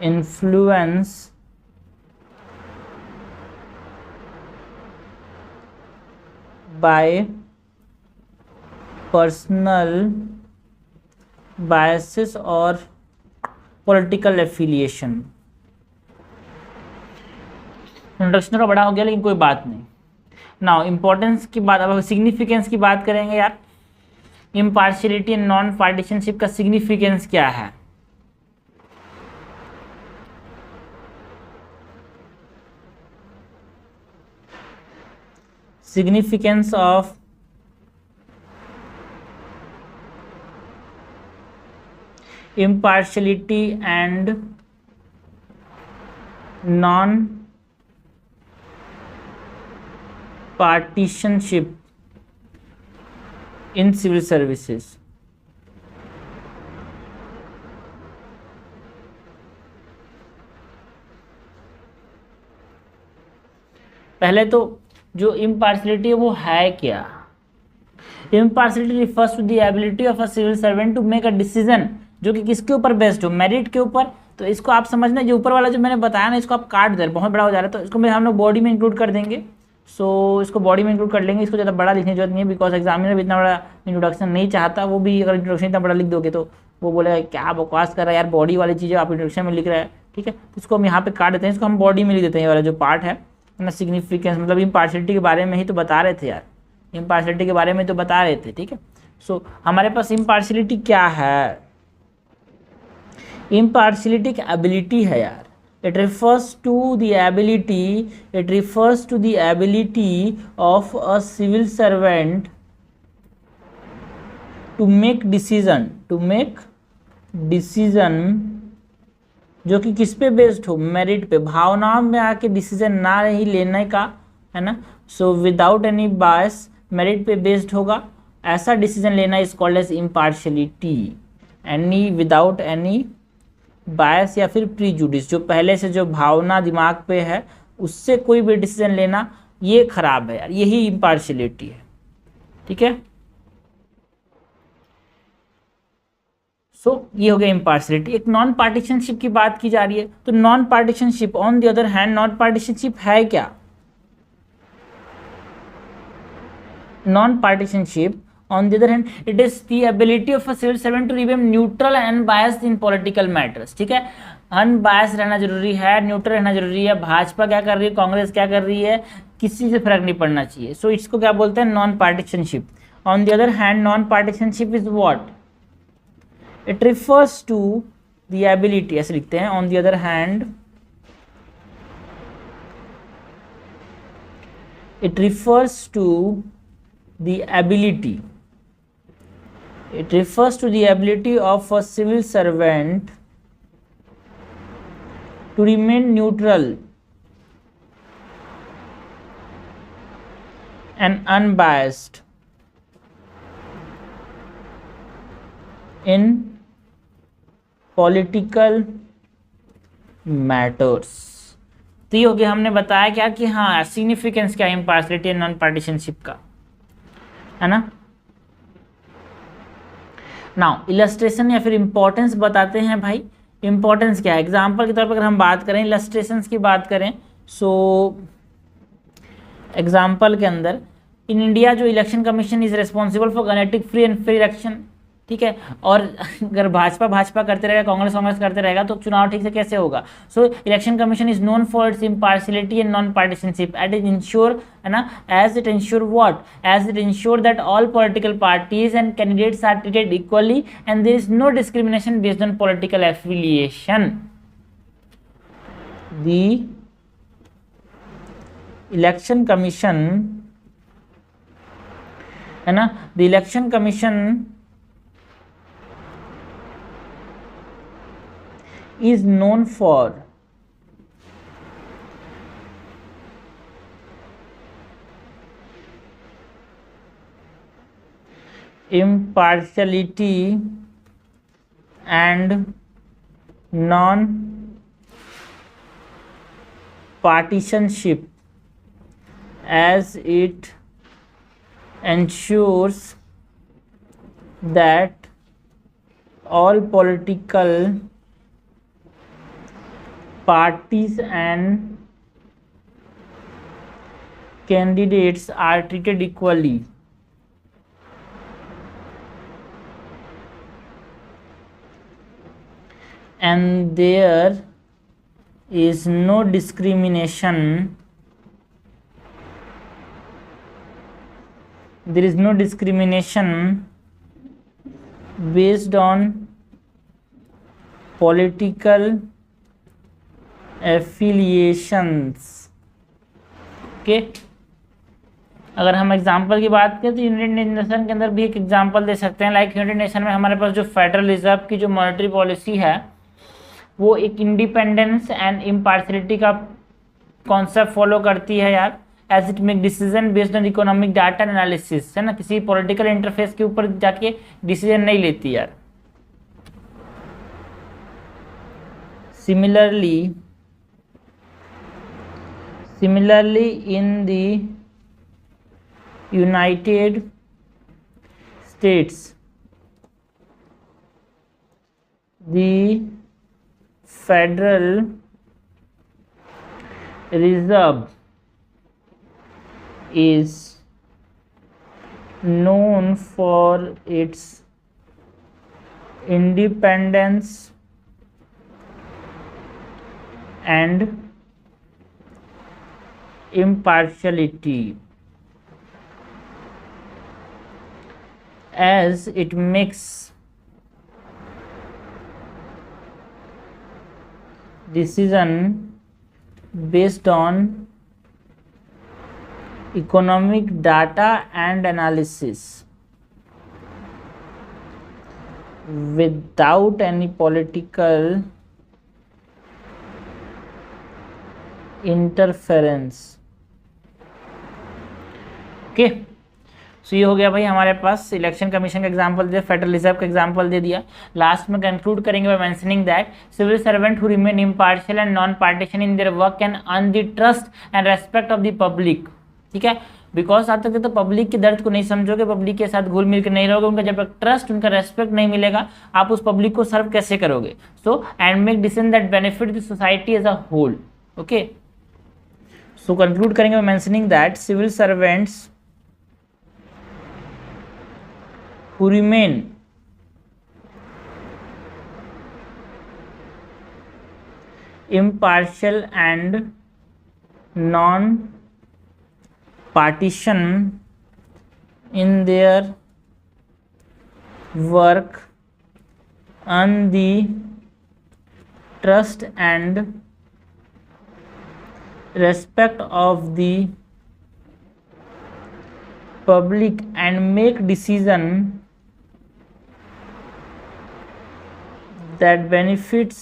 influence by personal biases और political affiliation। इंट्रोडक्शन थोड़ा बड़ा हो गया लेकिन कोई बात नहीं। नाउ इंपॉर्टेंस की बात, अब सिग्निफिकेंस की बात करेंगे यार। इम्पार्शियलिटी एंड नॉन पार्टीशनशिप का सिग्निफिकेंस क्या है? Significance of impartiality and non-partisanship in civil services। पहले तो जो इम्पार्शियलिटी है वो है क्या? Impartiality refers to the ability of a civil servant to make a decision जो कि किसके ऊपर बेस्ड हो, मेरिट के ऊपर। तो इसको आप समझना, जो ऊपर वाला जो मैंने बताया ना, इसको आप काट दे, बहुत बड़ा हो जा रहा है, तो इसको हम लोग बॉडी में इंक्लूड कर देंगे। सो इसको बॉडी में इंक्लूड कर लेंगे, इसको ज़्यादा बड़ा लिखने की जरूरत नहीं है, बिकॉज एग्जामिनर भी इतना बड़ा इंट्रोडक्शन नहीं चाहता। वो भी अगर इंट्रोडक्शन इतना बड़ा लिख दोगे तो वो बोलेगा क्या बकवास कर रहा है यार, बॉडी वाली चीज़ें आप इंट्रोडक्शन में लिख रहा है, ठीक है। तो इसको हम यहाँ पे काट देते हैं, इसको हम बॉडी में लिख देते हैं, ये वाला जो पार्ट है ना सिग्निफिकेंस, मतलब इम्पार्शलिटी के बारे में ही तो बता रहे थे यार, इम्पार्शलिटी के बारे में तो बता रहे थे, ठीक है। सो हमारे पास इम्पार्शलिटी क्या है, इम्पार्शलिटी एक एबिलिटी है यार, it refers to the ability, it refers to the ability of a civil servant to make decision, to make decision जो कि किस पे बेस्ड हो, मेरिट पे, भावनाओं में आके डिसीजन ना ही लेने का, है ना। So without any bias, merit पे बेस्ड होगा, ऐसा डिसीजन लेना is called as impartiality. Any without any bias या फिर प्रीजुडिस, जो पहले से जो भावना दिमाग पे है उससे कोई भी डिसीजन लेना, ये खराब है यार, यही इम्पार्शलिटी है, ठीक है। सो ये हो गया इम्पार्शलिटी। एक नॉन पार्टीशनशिप की बात की जा रही है, तो non partisanship on the other hand, non पार्टीशनशिप है क्या, non पार्टीशनशिप on the other hand it is the ability of a civil servant to remain neutral and unbiased in political matters, ठीक है। अनबायस रहना जरूरी है, न्यूट्रल रहना जरूरी है, भाजपा क्या कर रही है, कांग्रेस क्या कर रही है, किसी से फर्क नहीं पड़ना चाहिए। सो इसको क्या बोलते हैं, non partisanship. On the other hand non partisanship is what, it refers to the ability, ऐसे लिखते हैं, on the other hand it refers to the ability, it refers to the ability of a civil servant to remain neutral and unbiased in political matters। तो ये हो गया, हमने बताया क्या कि हाँ सिग्निफिकेंस क्या है इम्पार्शलिटी एंड नॉन पार्टीशनशिप का, है ना। नाउ इलस्ट्रेशन या फिर इंपॉर्टेंस बताते हैं भाई, इंपॉर्टेंस क्या है। एग्जाम्पल के तौर पर अगर हम बात करें, इलस्ट्रेशंस की बात करें, सो एग्जाम्पल के अंदर, इन इंडिया जो election commission is responsible for conducting free and fair election, ठीक है। और अगर भाजपा करते रहेगा, कांग्रेस करते रहेगा, तो चुनाव ठीक से कैसे होगा। So election commission is known for its impartiality and non partisanship, at it ensure, है ना, as it ensure what, as it ensure that all political parties and candidates are treated equally and there is no discrimination based on political affiliation. The election commission, है ना, the election commission is known for impartiality and non-partisanship, as it ensures that all political parties and candidates are treated equally and there is no discrimination, there is no discrimination based on political affiliations, okay. अगर हम एग्जांपल की बात करें तो यूनाइटेड नेशन के अंदर भी एक एग्जांपल दे सकते हैं। लाइक यूनाइटेड नेशन में हमारे पास जो फेडरल रिजर्व की जो मॉनेटरी पॉलिसी है, वो एक इंडिपेंडेंस एंड इम्पार्शियलिटी का कॉन्सेप्ट फॉलो करती है यार, as it make decision based on economic data analysis, है ना, किसी पॉलिटिकल इंटरफेस के ऊपर जाके डिसीजन नहीं लेती यार। Similarly, in the United States, the Federal Reserve is known for its independence and impartiality as it makes decision based on economic data and analysis without any political interference। Okay, so ये हो गया भाई हमारे पास इलेक्शन कमीशन का एग्जांपल दिया, फेडरल रिजर्व का एग्जांपल दे दिया। लास्ट में कंक्लूड करेंगे by mentioning that civil servant who remain impartial and non partisan in their work can earn the trust and respect of the public. ठीक है, बिकॉज आप तक तो पब्लिक के दर्द को नहीं समझोगे, पब्लिक के साथ घुल मिल कर नहीं रहोगे, उनका जब तक ट्रस्ट, उनका रेस्पेक्ट नहीं मिलेगा, आप उस पब्लिक को सर्व कैसे करोगे। So and make decision that benefit the society as a whole. Okay, so conclude करेंगे by mentioning that civil servants who remain impartial and non-partisan in their work earn the trust and respect of the public and make decision that benefits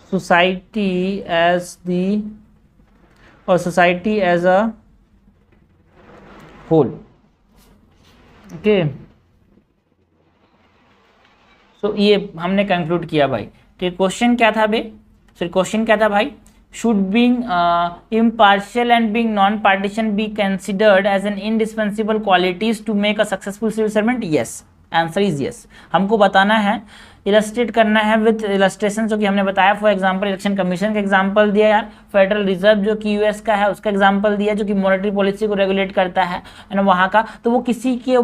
society as society as a whole। Okay, so ये हमने कंक्लूड किया भाई। तो क्वेश्चन क्या था बे, सर क्वेश्चन क्या था भाई, should being impartial and being non-partisan be considered as an indispensable qualities to make a successful civil servant? Yes, answer is yes. हमको बताना है, इलस्ट्रेट करना है विथ इलस्ट्रेशन, जो कि हमने बताया। फॉर एग्जांपल इलेक्शन कमीशन का एग्जांपल दिया यार, फेडरल रिजर्व जो कि यूएस का है उसका एग्जांपल दिया, जो कि मॉनेटरी पॉलिसी को रेगुलेट करता है ना वहाँ का। तो वो किसी के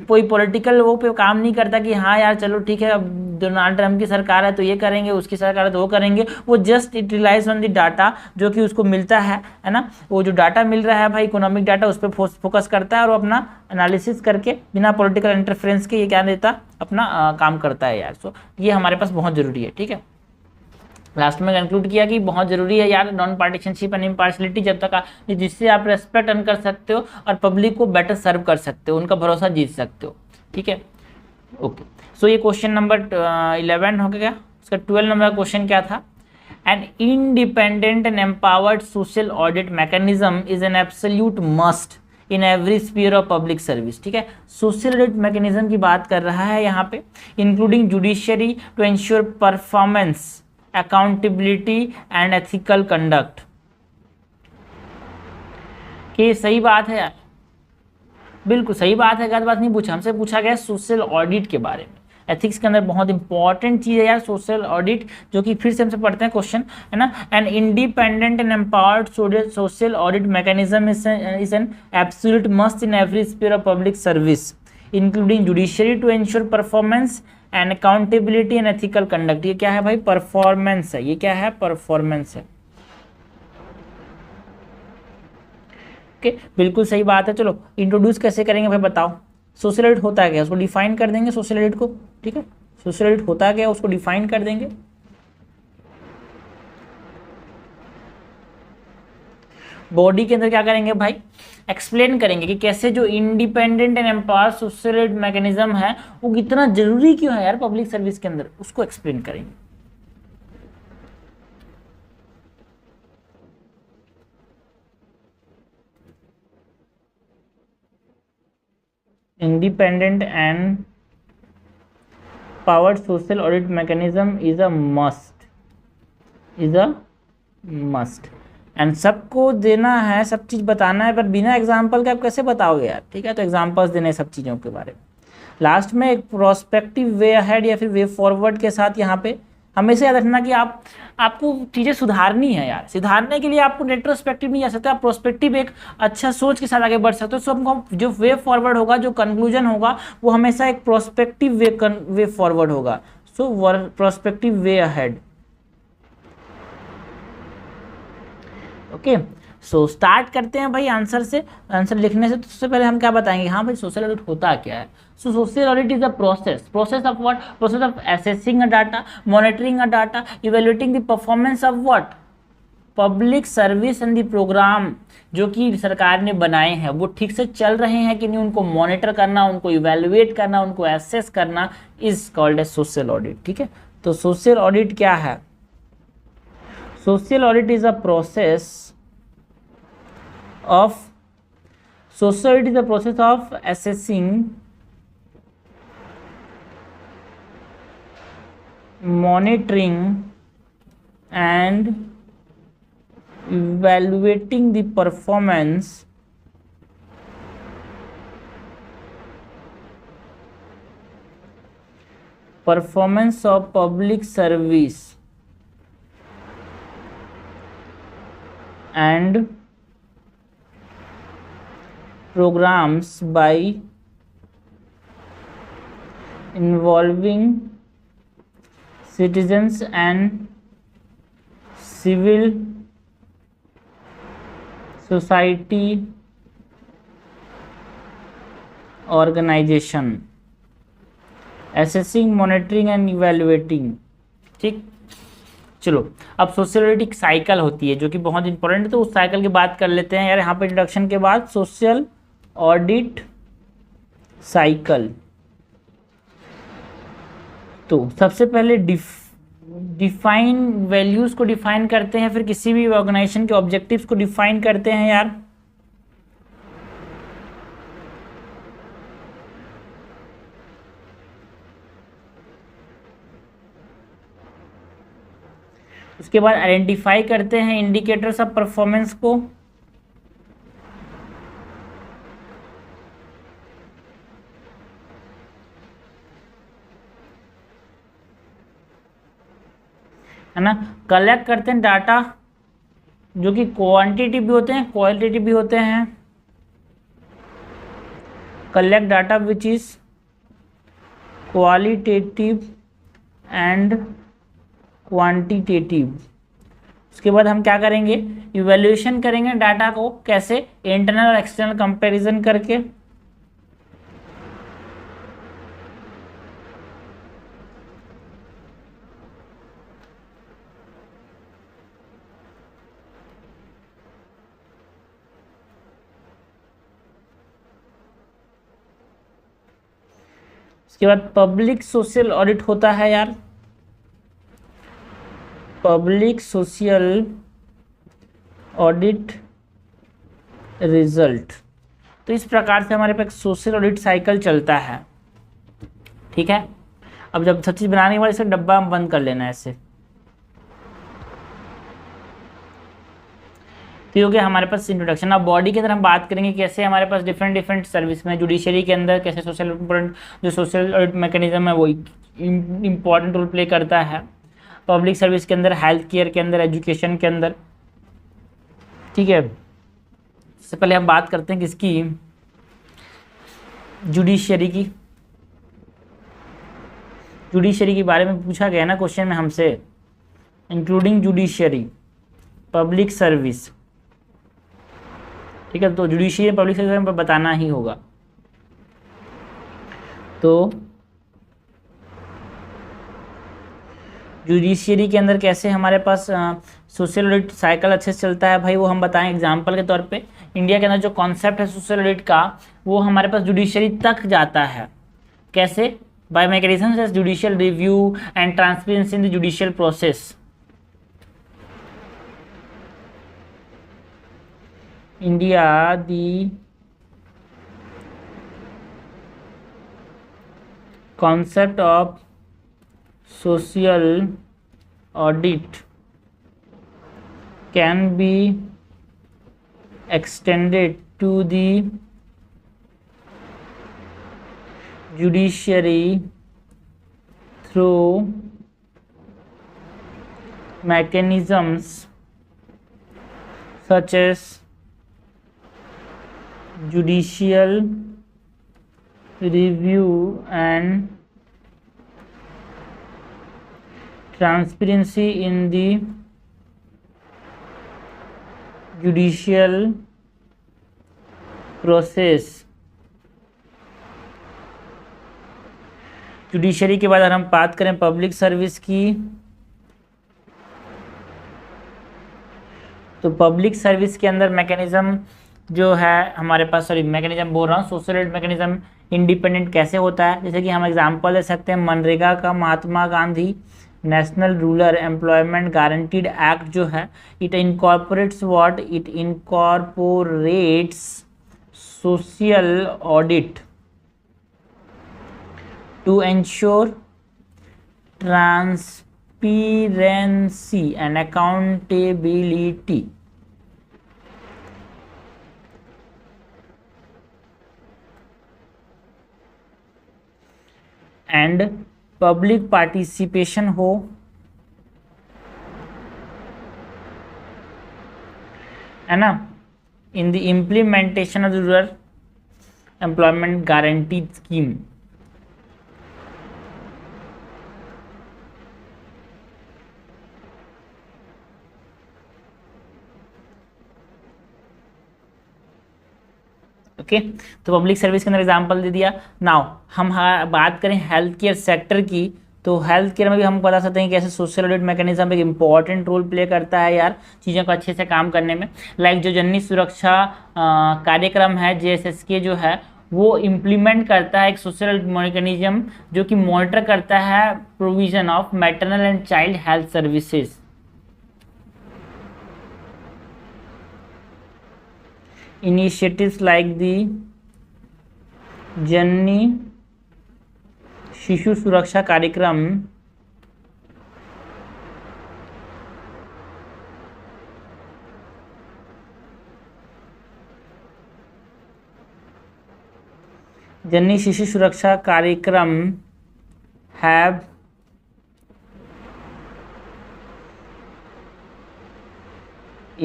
कोई पॉलिटिकल वो पे काम नहीं करता कि हाँ यार चलो ठीक है अब डोनाल्ड ट्रम्प की सरकार है तो ये करेंगे, उसकी सरकार है तो वो करेंगे। वो just it relies on the data जो कि उसको मिलता है ना। वो जो डाटा मिल रहा है भाई इकोनॉमिक डाटा, उस पर फोकस करता है और अपना एनालिसिस करके बिना पॉलिटिकल इंटरफेरेंस के ये क्या देता, अपना काम करता है यार। सो ये हमारे पास बहुत जरूरी है। ठीक है, लास्ट में कंक्लूड किया कि बहुत जरूरी है यार नॉन पार्टीशनशिप एंड इम्पार्शियलिटी, जब तक जिससे आप रेस्पेक्ट अर्न कर सकते हो और पब्लिक को बेटर सर्व कर सकते हो, उनका भरोसा जीत सकते हो। ठीक है, ओके, सो ये क्वेश्चन नंबर 11 हो गया। उसका 12 नंबर का क्वेश्चन क्या था, an independent and empowered social audit mechanism is an absolute must in every sphere of public service. ठीक है, सोशल ऑडिट मैकेनिज्म की बात कर रहा है यहाँ पे, including judiciary to ensure performance, accountability and ethical conduct. कि सही बात है यार, बिल्कुल सही बात है, गलत बात नहीं पूछा। हमसे पूछा गया सोशल ऑडिट के बारे में। एथिक्स के अंदर बहुत इंपॉर्टेंट चीज है यार सोशल ऑडिट, जो कि फिर से हमसे पढ़ते हैं क्वेश्चन, है ना। An independent and empowered social audit mechanism is an absolute must in every sphere of public service, including judiciary to ensure performance and accountability and ethical conduct. ये क्या है भाई, परफॉर्मेंस है। ये क्या है, परफॉर्मेंस है। ओके, बिल्कुल सही बात है। चलो इंट्रोड्यूस कैसे करेंगे भाई बताओ। सोशल ऑडिट होता है क्या, उसको डिफाइन कर देंगे सोशल ऑडिट को। ठीक है, सोशल ऑडिट होता है क्या, उसको डिफाइन कर देंगे। बॉडी के अंदर क्या करेंगे भाई, एक्सप्लेन करेंगे कि कैसे जो independent and empower social audit mechanism है वो कितना जरूरी क्यों है यार पब्लिक सर्विस के अंदर, उसको एक्सप्लेन करेंगे। Independent and powered social audit mechanism is a must, and सबको देना है, सब चीज़ बताना है, पर बिना एग्जाम्पल के आप कैसे बताओगे यार। ठीक है, तो एग्जाम्पल्स देने सब चीज़ों के बारे में। लास्ट में एक प्रोस्पेक्टिव वे अहेड या फिर वे फॉरवर्ड के साथ यहाँ पे हमेशा याद रखना कि आपको चीज़ें सुधारनी है यार। सुधारने के लिए आपको रेट्रोस्पेक्टिव नहीं जा सकते, आप प्रोस्पेक्टिव एक अच्छा सोच के साथ आगे बढ़ सकते हो। सो हमको जो वे फॉरवर्ड होगा, जो कंक्लूजन होगा, वो हमेशा एक प्रोस्पेक्टिव वे फॉरवर्ड होगा। So prospective way ahead. Okay, so start करते हैं भाई आंसर से। आंसर लिखने से तो सबसे पहले हम क्या बताएंगे, हाँ भाई सोशल ऑडिट होता क्या है। So social audit is a process of what, process of assessing a data, monitoring a data, evaluating the performance of what, public service and the program जो कि सरकार ने बनाए हैं वो ठीक से चल रहे हैं कि नहीं, उनको मॉनिटर करना, उनको इवेल्युएट करना, उनको एसेस करना, is called as social audit. ठीक है, तो सोशल ऑडिट क्या है? Social audit is a process of social audit is the process of assessing, monitoring and evaluating the performance of public service and programs by involving citizens and civil society organization, assessing, monitoring and evaluating। ठीक, चलो अब सोशल ऑडिट एक साइकिल होती है जो कि बहुत इंपॉर्टेंट है, तो उस साइकिल की बात कर लेते हैं यार यहाँ पे इंट्रोडक्शन के बाद। सोशल ऑडिट साइकिल, तो सबसे पहले डिफाइन वैल्यूज को डिफाइन करते हैं, फिर किसी भी ऑर्गेनाइजेशन के ऑब्जेक्टिव्स को डिफाइन करते हैं यार। उसके बाद आइडेंटिफाई करते हैं इंडिकेटर्स ऑफ परफॉर्मेंस को, है ना। कलेक्ट करते हैं डाटा जो कि क्वांटिटेटिव भी होते हैं, क्वालिटेटिव भी होते हैं। Collect data which is qualitative and quantitative. उसके बाद हम क्या करेंगे, इवैल्यूएशन करेंगे डाटा को, कैसे, इंटरनल और एक्सटर्नल कंपैरिजन करके। उसके बाद पब्लिक सोशल ऑडिट होता है यार, पब्लिक सोशल ऑडिट रिजल्ट। तो इस प्रकार से हमारे पास सोशल ऑडिट साइकिल चलता है। ठीक है, अब जब सब चीज बनाने के बाद इसे डब्बा हम बंद कर लेना है ऐसे। तो ये हो गया हमारे पास इंट्रोडक्शन। अब बॉडी के अंदर हम बात करेंगे कैसे हमारे पास डिफरेंट सर्विस में, जुडिशरी के अंदर कैसे सोशल इम्पोर्टेंट जो सोशल ऑडिट मैकेनिज्म है वो इम्पॉर्टेंट रोल प्ले करता है। पब्लिक सर्विस के अंदर, हेल्थ केयर के अंदर, एजुकेशन के अंदर। ठीक है, सबसे पहले हम बात करते हैं किसकी, जुडिशरी की। जुडिशरी के बारे में पूछा गया ना क्वेश्चन में हमसे, इंक्लूडिंग जुडिशरी, पब्लिक सर्विस। ठीक है, तो जुडिशरी पब्लिक सर्विस में बताना ही होगा। तो जुडिशरी के अंदर कैसे हमारे पास सोशल ऑडिट साइकिल अच्छे से चलता है भाई, वो हम बताएं एग्जांपल के तौर पे। इंडिया के अंदर जो कॉन्सेप्ट है सोशल ऑडिट का, वो हमारे पास जुडिशरी तक जाता है। कैसे, by mechanisms as judicial review and transparency in the judicial process. India, the concept of social audit can be extended to the judiciary through mechanisms such as judicial review and transparency in the judicial process. Judiciary के बाद अगर हम बात करें पब्लिक सर्विस की, तो पब्लिक सर्विस के अंदर मैकेनिज्म जो है हमारे पास, सॉरी मैकेनिज्म बोल रहा हूँ, सोशल एड मैकेनिज्म इंडिपेंडेंट कैसे होता है। जैसे कि हम एग्जांपल दे सकते हैं मनरेगा का, Mahatma Gandhi national rural employment guaranteed act जो है, it incorporates what, it incorporates social audit to ensure transparency and accountability. And public participation हो, है ना, in the implementation of the rural employment guarantee scheme. Okay तो पब्लिक सर्विस के अंदर एग्जांपल दे दिया। नाउ हम बात करें हेल्थ केयर सेक्टर की, तो हेल्थ केयर में भी हम बता सकते हैं कि कैसे सोशल ऑडिट मैकेनिज्म एक इंपॉर्टेंट रोल प्ले करता है यार चीज़ों को अच्छे से काम करने में। लाइक जो जननी सुरक्षा कार्यक्रम है, JSSK जो है, वो इम्प्लीमेंट करता है एक सोशल मैकेनिज्म जो कि मॉनिटर करता है provision of maternal and child health services. Initiatives like the जननी शिशु सुरक्षा कार्यक्रम जननी शिशु सुरक्षा कार्यक्रम have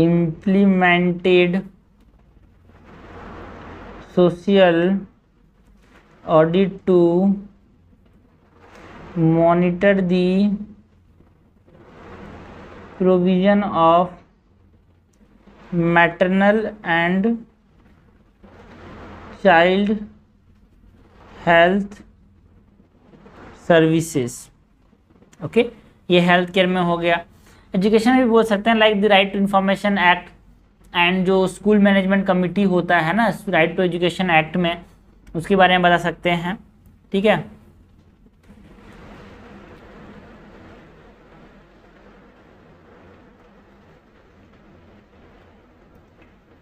implemented social audit to monitor the provision of maternal and child health services। Okay ये हेल्थ केयर में हो गया। एजुकेशन में भी बोल सकते हैं like the right to information act and जो स्कूल मैनेजमेंट कमिटी होता है ना राइट टू एजुकेशन एक्ट में, उसके बारे में बता सकते हैं। ठीक है,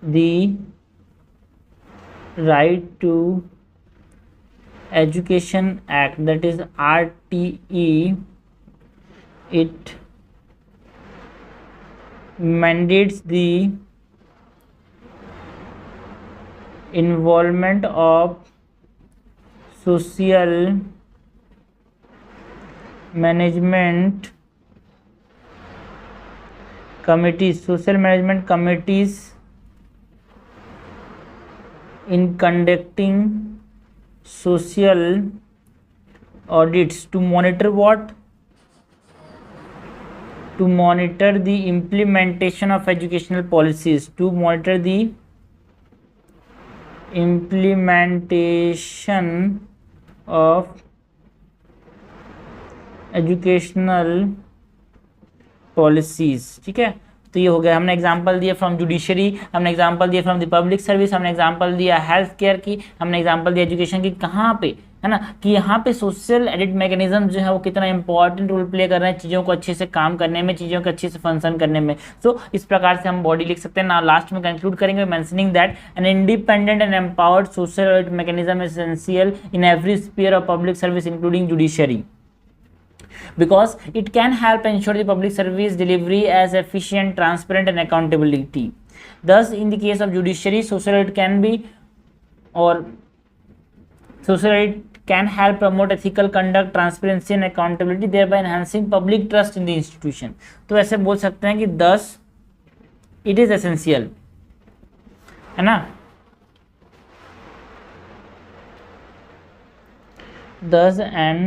the right to education act, that is RTE, it mandates the involvement of social management committees in conducting social audits to monitor what? To monitor the implementation of educational policies, to monitor the implementation of educational policies। ठीक है, तो ये हो गया। हमने एग्जांपल दिया फ्रॉम जुडिशरी, हमने एग्जांपल दिया फ्रॉम द पब्लिक सर्विस, हमने एग्जांपल दिया हेल्थ केयर की, हमने एग्जांपल दिया एजुकेशन की। कहाँ पे है ना कि यहाँ पे सोशल एडिट मैकेनिज्म जो है वो कितना इंपॉर्टेंट रोल प्ले कर रहे हैं चीज़ों को अच्छे से काम करने में, चीज़ों को अच्छे से फंक्शन करने में। सो इस प्रकार से हम बॉडी लिख सकते हैं ना। लास्ट में कंक्लूड करेंगे mentioning that N independent and empowered social edit mechanism is essential in every sphere of public service including judiciary, because it can help ensure the public service delivery as efficient, transparent and accountability. Thus in the case of judiciary, social audit can be or social audit can help promote ethical conduct, transparency and accountability, thereby enhancing public trust in the institution। तो ऐसे बोल सकते हैं कि thus it is essential, है ना, thus an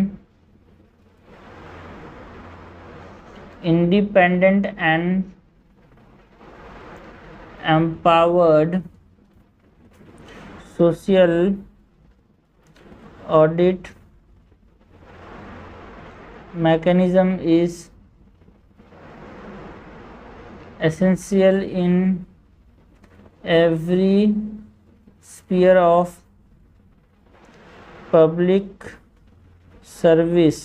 independent and empowered social audit mechanism is essential in every sphere of public service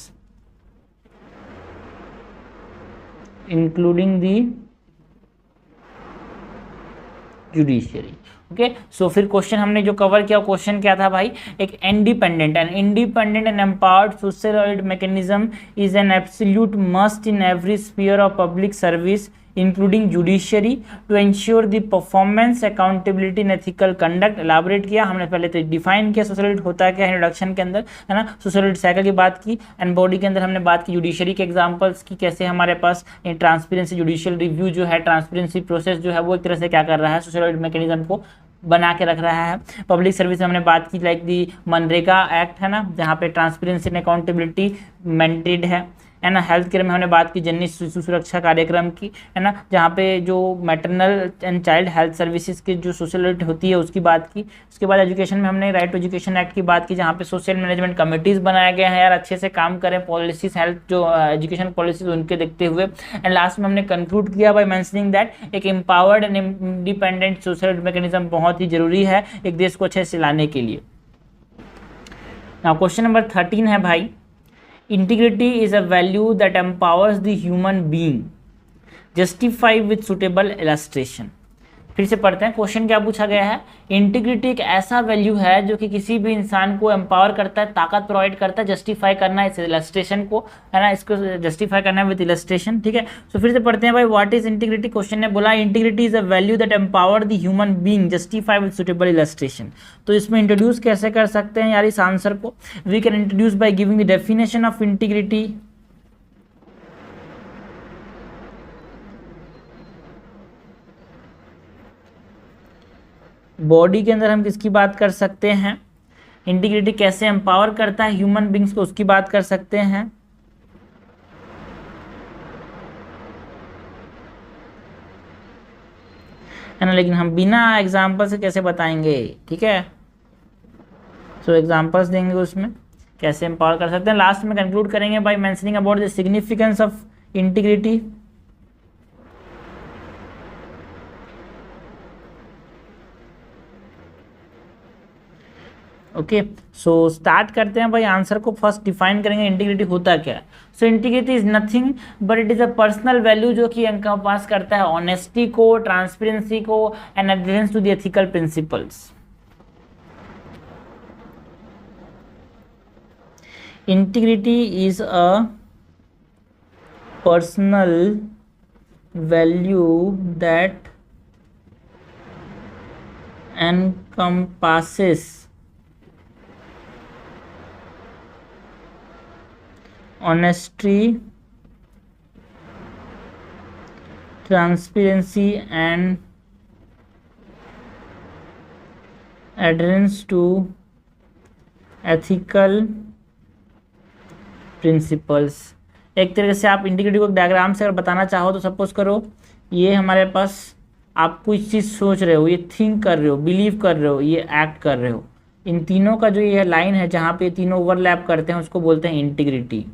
including the judiciary. Okay, so फिर क्वेश्चन हमने जो कवर किया, क्वेश्चन क्या था भाई, एक independent and empowered social audit mechanism is an absolute must in every sphere of public service including judiciary to ensure the performance accountability and ethical conduct. Elaborate किया हमने, पहले तो डिफाइन किया सोशल ऑडिट होता है क्या इंट्रोडक्शन के अंदर, है ना, सोशल ऑडिट साइकिल की बात की, एंड बॉडी के अंदर हमने बात की जुडिशियरी के एग्जांपल्स की, कैसे हमारे पास ट्रांसपेरेंसी जुडिशियल रिव्यू जो है, ट्रांसपेरेंसी प्रोसेस जो है वो एक तरह से क्या कर रहा है, सोशल ऑडिट मैकेनिज्म को बना के रख रहा है। पब्लिक सर्विस में हमने बात की लाइक दी मनरेगा एक्ट, है ना, जहाँ पे ट्रांसपेरेंसी एंड अकाउंटेबिलिटी मेंटेड है ना। हेल्थ केयर में हमने बात की जननी शिशु सुरक्षा कार्यक्रम की, है ना, जहाँ पे जो maternal and child health services की जो सोशल ऑडिट होती है उसकी बात की। उसके बाद एजुकेशन में हमने राइट टू एजुकेशन एक्ट की बात की, जहाँ पे सोशल मैनेजमेंट कमिटीज़ बनाए गए हैं यार, अच्छे से काम करें, पॉलिसीज हेल्थ जो एजुकेशन पॉलिसीज उनके देखते हुए। एंड लास्ट में हमने कंक्लूड किया बाय मेंशनिंग दैट एक empowered and independent social audit mechanism बहुत ही जरूरी है एक देश को अच्छे से लाने के लिए। नाउ क्वेश्चन नंबर 13 है भाई, integrity is a value that empowers the human being, justify with suitable illustration। फिर से पढ़ते हैं, क्वेश्चन क्या पूछा गया है, इंटीग्रिटी एक ऐसा वैल्यू है जो कि किसी भी इंसान को एम्पावर करता है, ताकत प्रोवाइड करता है, जस्टिफाई करना है इस इलस्ट्रेशन को, है ना, इसको जस्टिफाई करना है विद इलस्ट्रेशन। ठीक है, सो फिर से पढ़ते हैं भाई, व्हाट इज इंटीग्रिटी। क्वेश्चन ने बोला integrity is a value that empower the human being, justify with suitable illustration. तो इसमें इंट्रोड्यूस कैसे कर सकते हैं यार इस आंसर को, we can introduce by giving the definition of integrity. Body के अंदर हम किसकी बात कर सकते हैं, इंटीग्रिटी कैसे एम्पावर करता है ह्यूमन बींग्स को, उसकी बात कर सकते हैं। है ना, लेकिन हम बिना एग्जाम्पल से कैसे बताएंगे, ठीक है, सो एग्जाम्पल्स देंगे उसमें कैसे एम्पावर कर सकते हैं। लास्ट में कंक्लूड करेंगे by mentioning about the significance of integrity. Okay, so start करते हैं भाई, आंसर को फर्स्ट डिफाइन करेंगे इंटीग्रिटी होता क्या है। So integrity is nothing but it is a personal value जो कि एनकम्पास करता है ऑनेस्टी को, ट्रांसपेरेंसी को and adherence to the ethical principles. Integrity is a personal value that encompasses honesty, transparency and adherence to ethical principles। एक तरीके से आप इंटीग्रिटी को डायग्राम से अगर बताना चाहो तो सपोज करो ये हमारे पास आप कुछ चीज़ सोच रहे हो, ये थिंक कर रहे हो, बिलीव कर रहे हो, ये एक्ट कर रहे हो, इन तीनों का जो ये लाइन है जहाँ पे तीनों ओवरलैप करते हैं उसको बोलते हैं इंटीग्रिटी।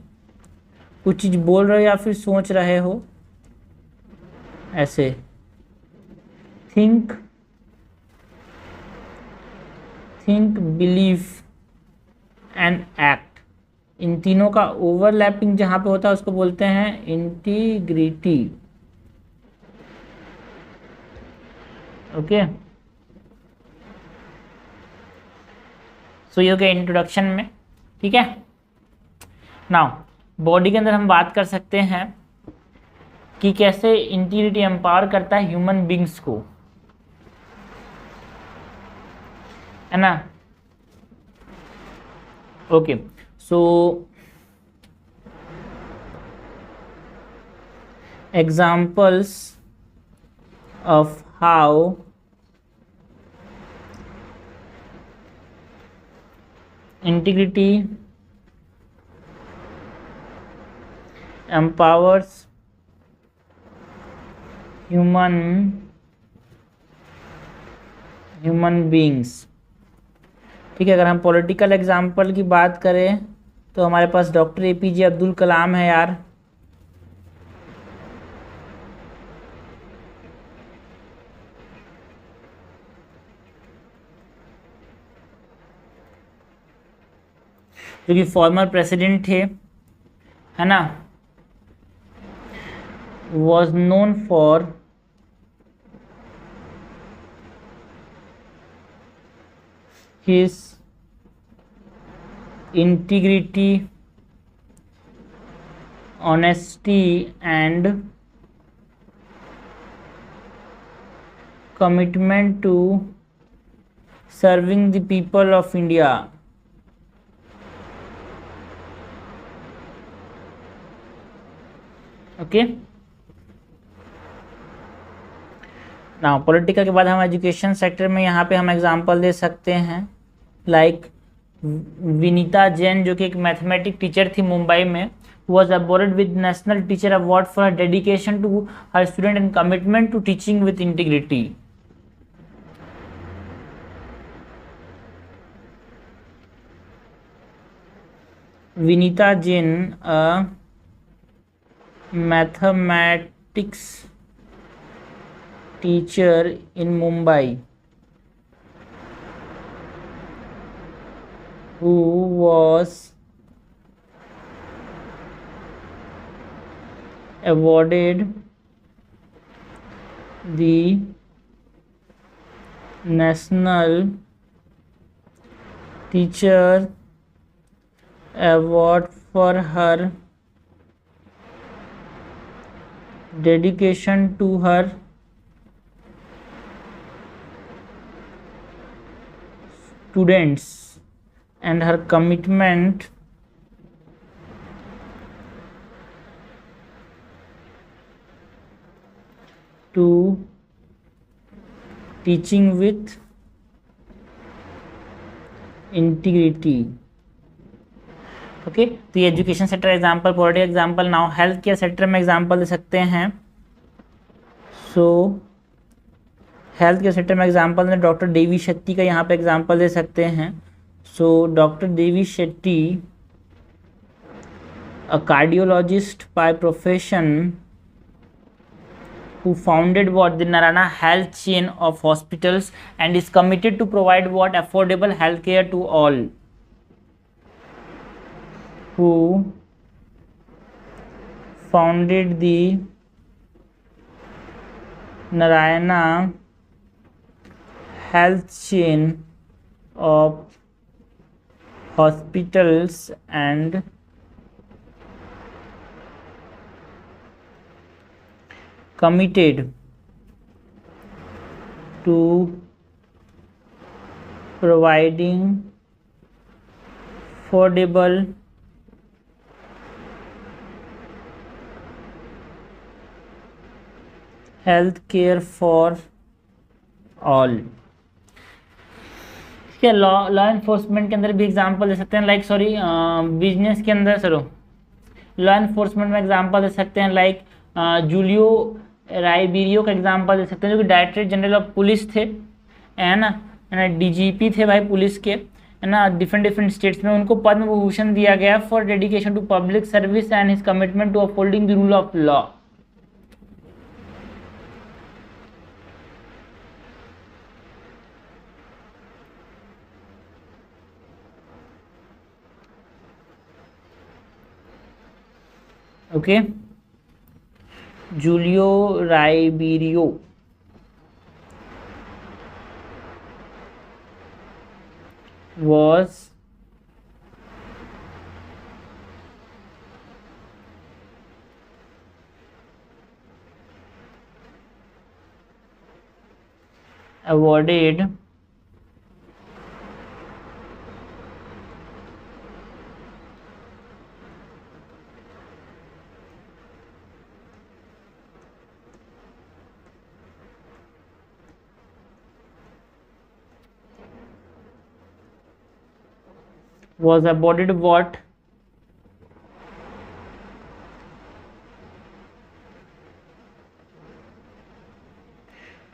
कुछ चीज़ बोल रहे हो या फिर सोच रहे हो, ऐसे थिंक बिलीव एंड एक्ट, इन तीनों का ओवरलैपिंग जहाँ पे होता है उसको बोलते हैं इंटीग्रिटी। ओके, सो ये हो गया इंट्रोडक्शन में। ठीक है, नाउ बॉडी के अंदर हम बात कर सकते हैं कि कैसे इंटीग्रिटी एम्पावर करता है ह्यूमन बींग्स को, है ना। Okay, so examples of how integrity empowers human human beings. ठीक है, अगर हम पॉलिटिकल एग्जाम्पल की बात करें तो हमारे पास डॉक्टर एपीजे अब्दुल कलाम है यार। जो कि फॉर्मर प्रेसिडेंट थे, है ना, was known for his integrity, honesty and commitment to serving the people of India. Okay, ना पॉलिटिकल के बाद हम एजुकेशन सेक्टर में यहाँ पे हम एग्जांपल दे सकते हैं लाइक विनीता जैन, जो कि एक मैथमेटिक टीचर थी मुंबई में, was awarded with National Teacher Award for her dedication to her student and commitment to teaching with integrity. Vinita Jain, a mathematics teacher in Mumbai, who was awarded the National Teacher Award for her dedication to her students and her commitment to teaching with integrity. Okay, तो ये education sector example, political example. Now health care sector में एग्जाम्पल दे सकते हैं। सो हेल्थ केयर सेक्टर में एग्जाम्पल में डॉक्टर देवी शेट्टी का यहाँ पे एग्जाम्पल दे सकते हैं। So doctor Devi Shetty, a cardiologist by profession, who founded what the Narayana health chain of hospitals and is committed to provide what affordable health care to all. Who founded the Narayana health chain of hospitals and committed to providing affordable health care for all। ठीक है, लॉ एनफोर्समेंट के अंदर भी एग्जांपल दे सकते हैं लाइक बिजनेस के अंदर लॉ एनफोर्समेंट में एग्जांपल दे सकते हैं लाइक जूलियो राइबेरियो का एग्जांपल दे सकते हैं, जो कि डायरेक्टर जनरल ऑफ पुलिस थे, है ना, डीजीपी थे भाई पुलिस के, है ना, डिफरेंट स्टेट्स में। उनको पद्म विभूषण दिया गया for dedication to public service and his commitment to upholding the rule of law. Okay, Julio Ribeiro was awarded what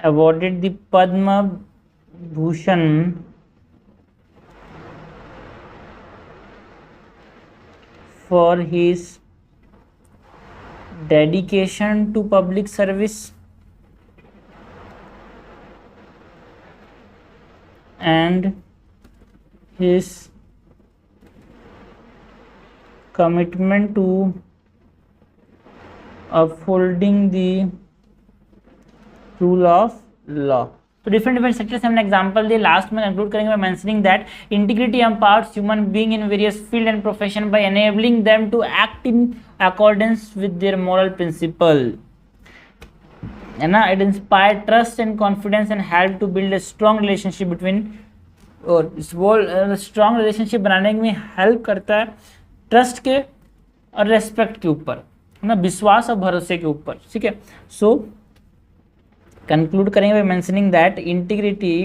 awarded the Padma Bhushan for his dedication to public service and his commitment to upholding the rule of law. तो डिफरेंट डिफरेंट सेक्टर से हमने एग्जांपल दिए। लास्ट में कंक्लूड करेंगे by mentioning that integrity empowers human being in various field and profession by enabling them to act in accordance with their moral principle, है ना। It inspire trust and confidence and help to build a strong relationship between, और स्ट्रॉन्ग रिलेशनशिप बनाने में हेल्प करता है ट्रस्ट के और रेस्पेक्ट के ऊपर, है ना, विश्वास और भरोसे के ऊपर, ठीक है। सो कंक्लूड करेंगे by mentioning that integrity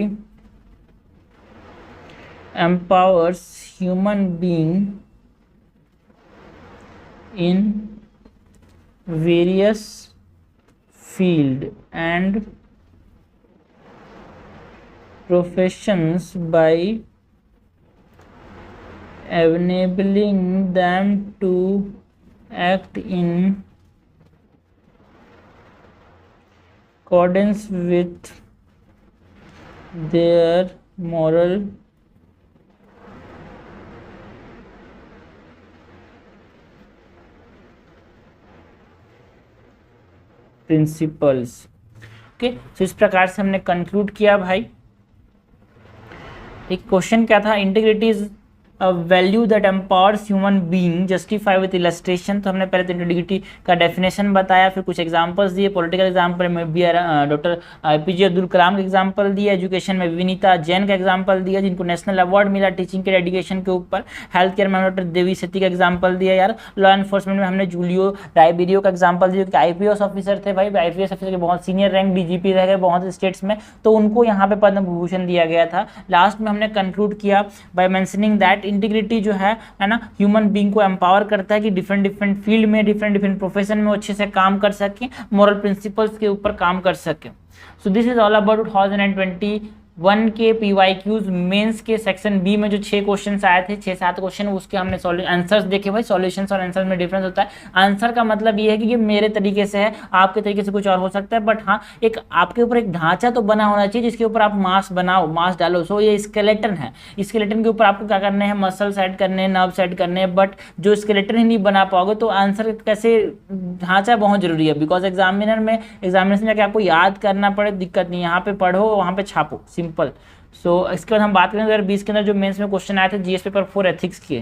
empowers human being in various field and professions by enabling them to act in accordance with their moral principles. Okay, तो इस प्रकार से हमने कंक्लूड किया भाई। एक क्वेश्चन क्या था, integrity is value that empowers human being justify with illustration. तो हमने पहले तो इंटीग्रिटी का डेफिनेशन बताया, फिर कुछ एग्जांपल्स दिए, पॉलिटिकल एग्जांपल में B doctor APJ Abdul Kalam का एग्जांपल दिया, एजुकेशन में विनीता जैन का एग्जांपल दिया जिनको नेशनल अवार्ड मिला टीचिंग के डेडिकेशन के ऊपर, हेल्थ केयर में डॉक्टर देवी सती का एग्जाम्पल दिया यार, लॉ एनफोर्समेंट में हमने जूलियो राइबेरियो का एग्जाम्पल दिया, क्योंकि IPS ऑफिसर थे भाई, IPS ऑफिसर के बहुत सीनियर रैंक DGP रह गए बहुत स्टेट्स में, तो उनको यहाँ पे पद्म भूषण दिया गया था। लास्ट में हमने कंक्लूड किया बाय मेंशनिंग दैट इंटीग्रिटी जो है ना, ह्यूमन बीइंग को एम्पावर करता है कि डिफरेंट डिफरेंट फील्ड में, डिफरेंट डिफरेंट प्रोफेशन में अच्छे से काम कर सके, मॉरल प्रिंसिपल्स के ऊपर काम कर सके। So this is all about 2021 के PYQs मेंस के सेक्शन बी में जो 6 क्वेश्चन आए थे, 6-7 क्वेश्चन, उसके हमने आंसर्स देखे भाई। सॉल्यूशंस और आंसर में डिफरेंस होता है। आंसर का मतलब ये है कि ये मेरे तरीके से है, आपके तरीके से कुछ और हो सकता है, बट हाँ एक आपके ऊपर एक ढांचा तो बना होना चाहिए जिसके ऊपर आप मास बनाओ, मास डालो। सो ये स्केलेटन है, स्केलेटन के ऊपर आपको क्या करना है, मसल सेट करने, नर्व सेट करने, बट जो स्केलेटन ही नहीं बना पाओगे तो आंसर कैसे, ढांचा बहुत जरूरी है, बिकॉज एग्जामिनेशन जाके आपको याद करना पड़े, दिक्कत नहीं, यहाँ पे पढ़ो वहाँ पे छापो, सिंपल। सो इसके बाद हम बात करें 2020 के अंदर जो मेंस में क्वेश्चन आए थे GS पेपर 4 एथिक्स के,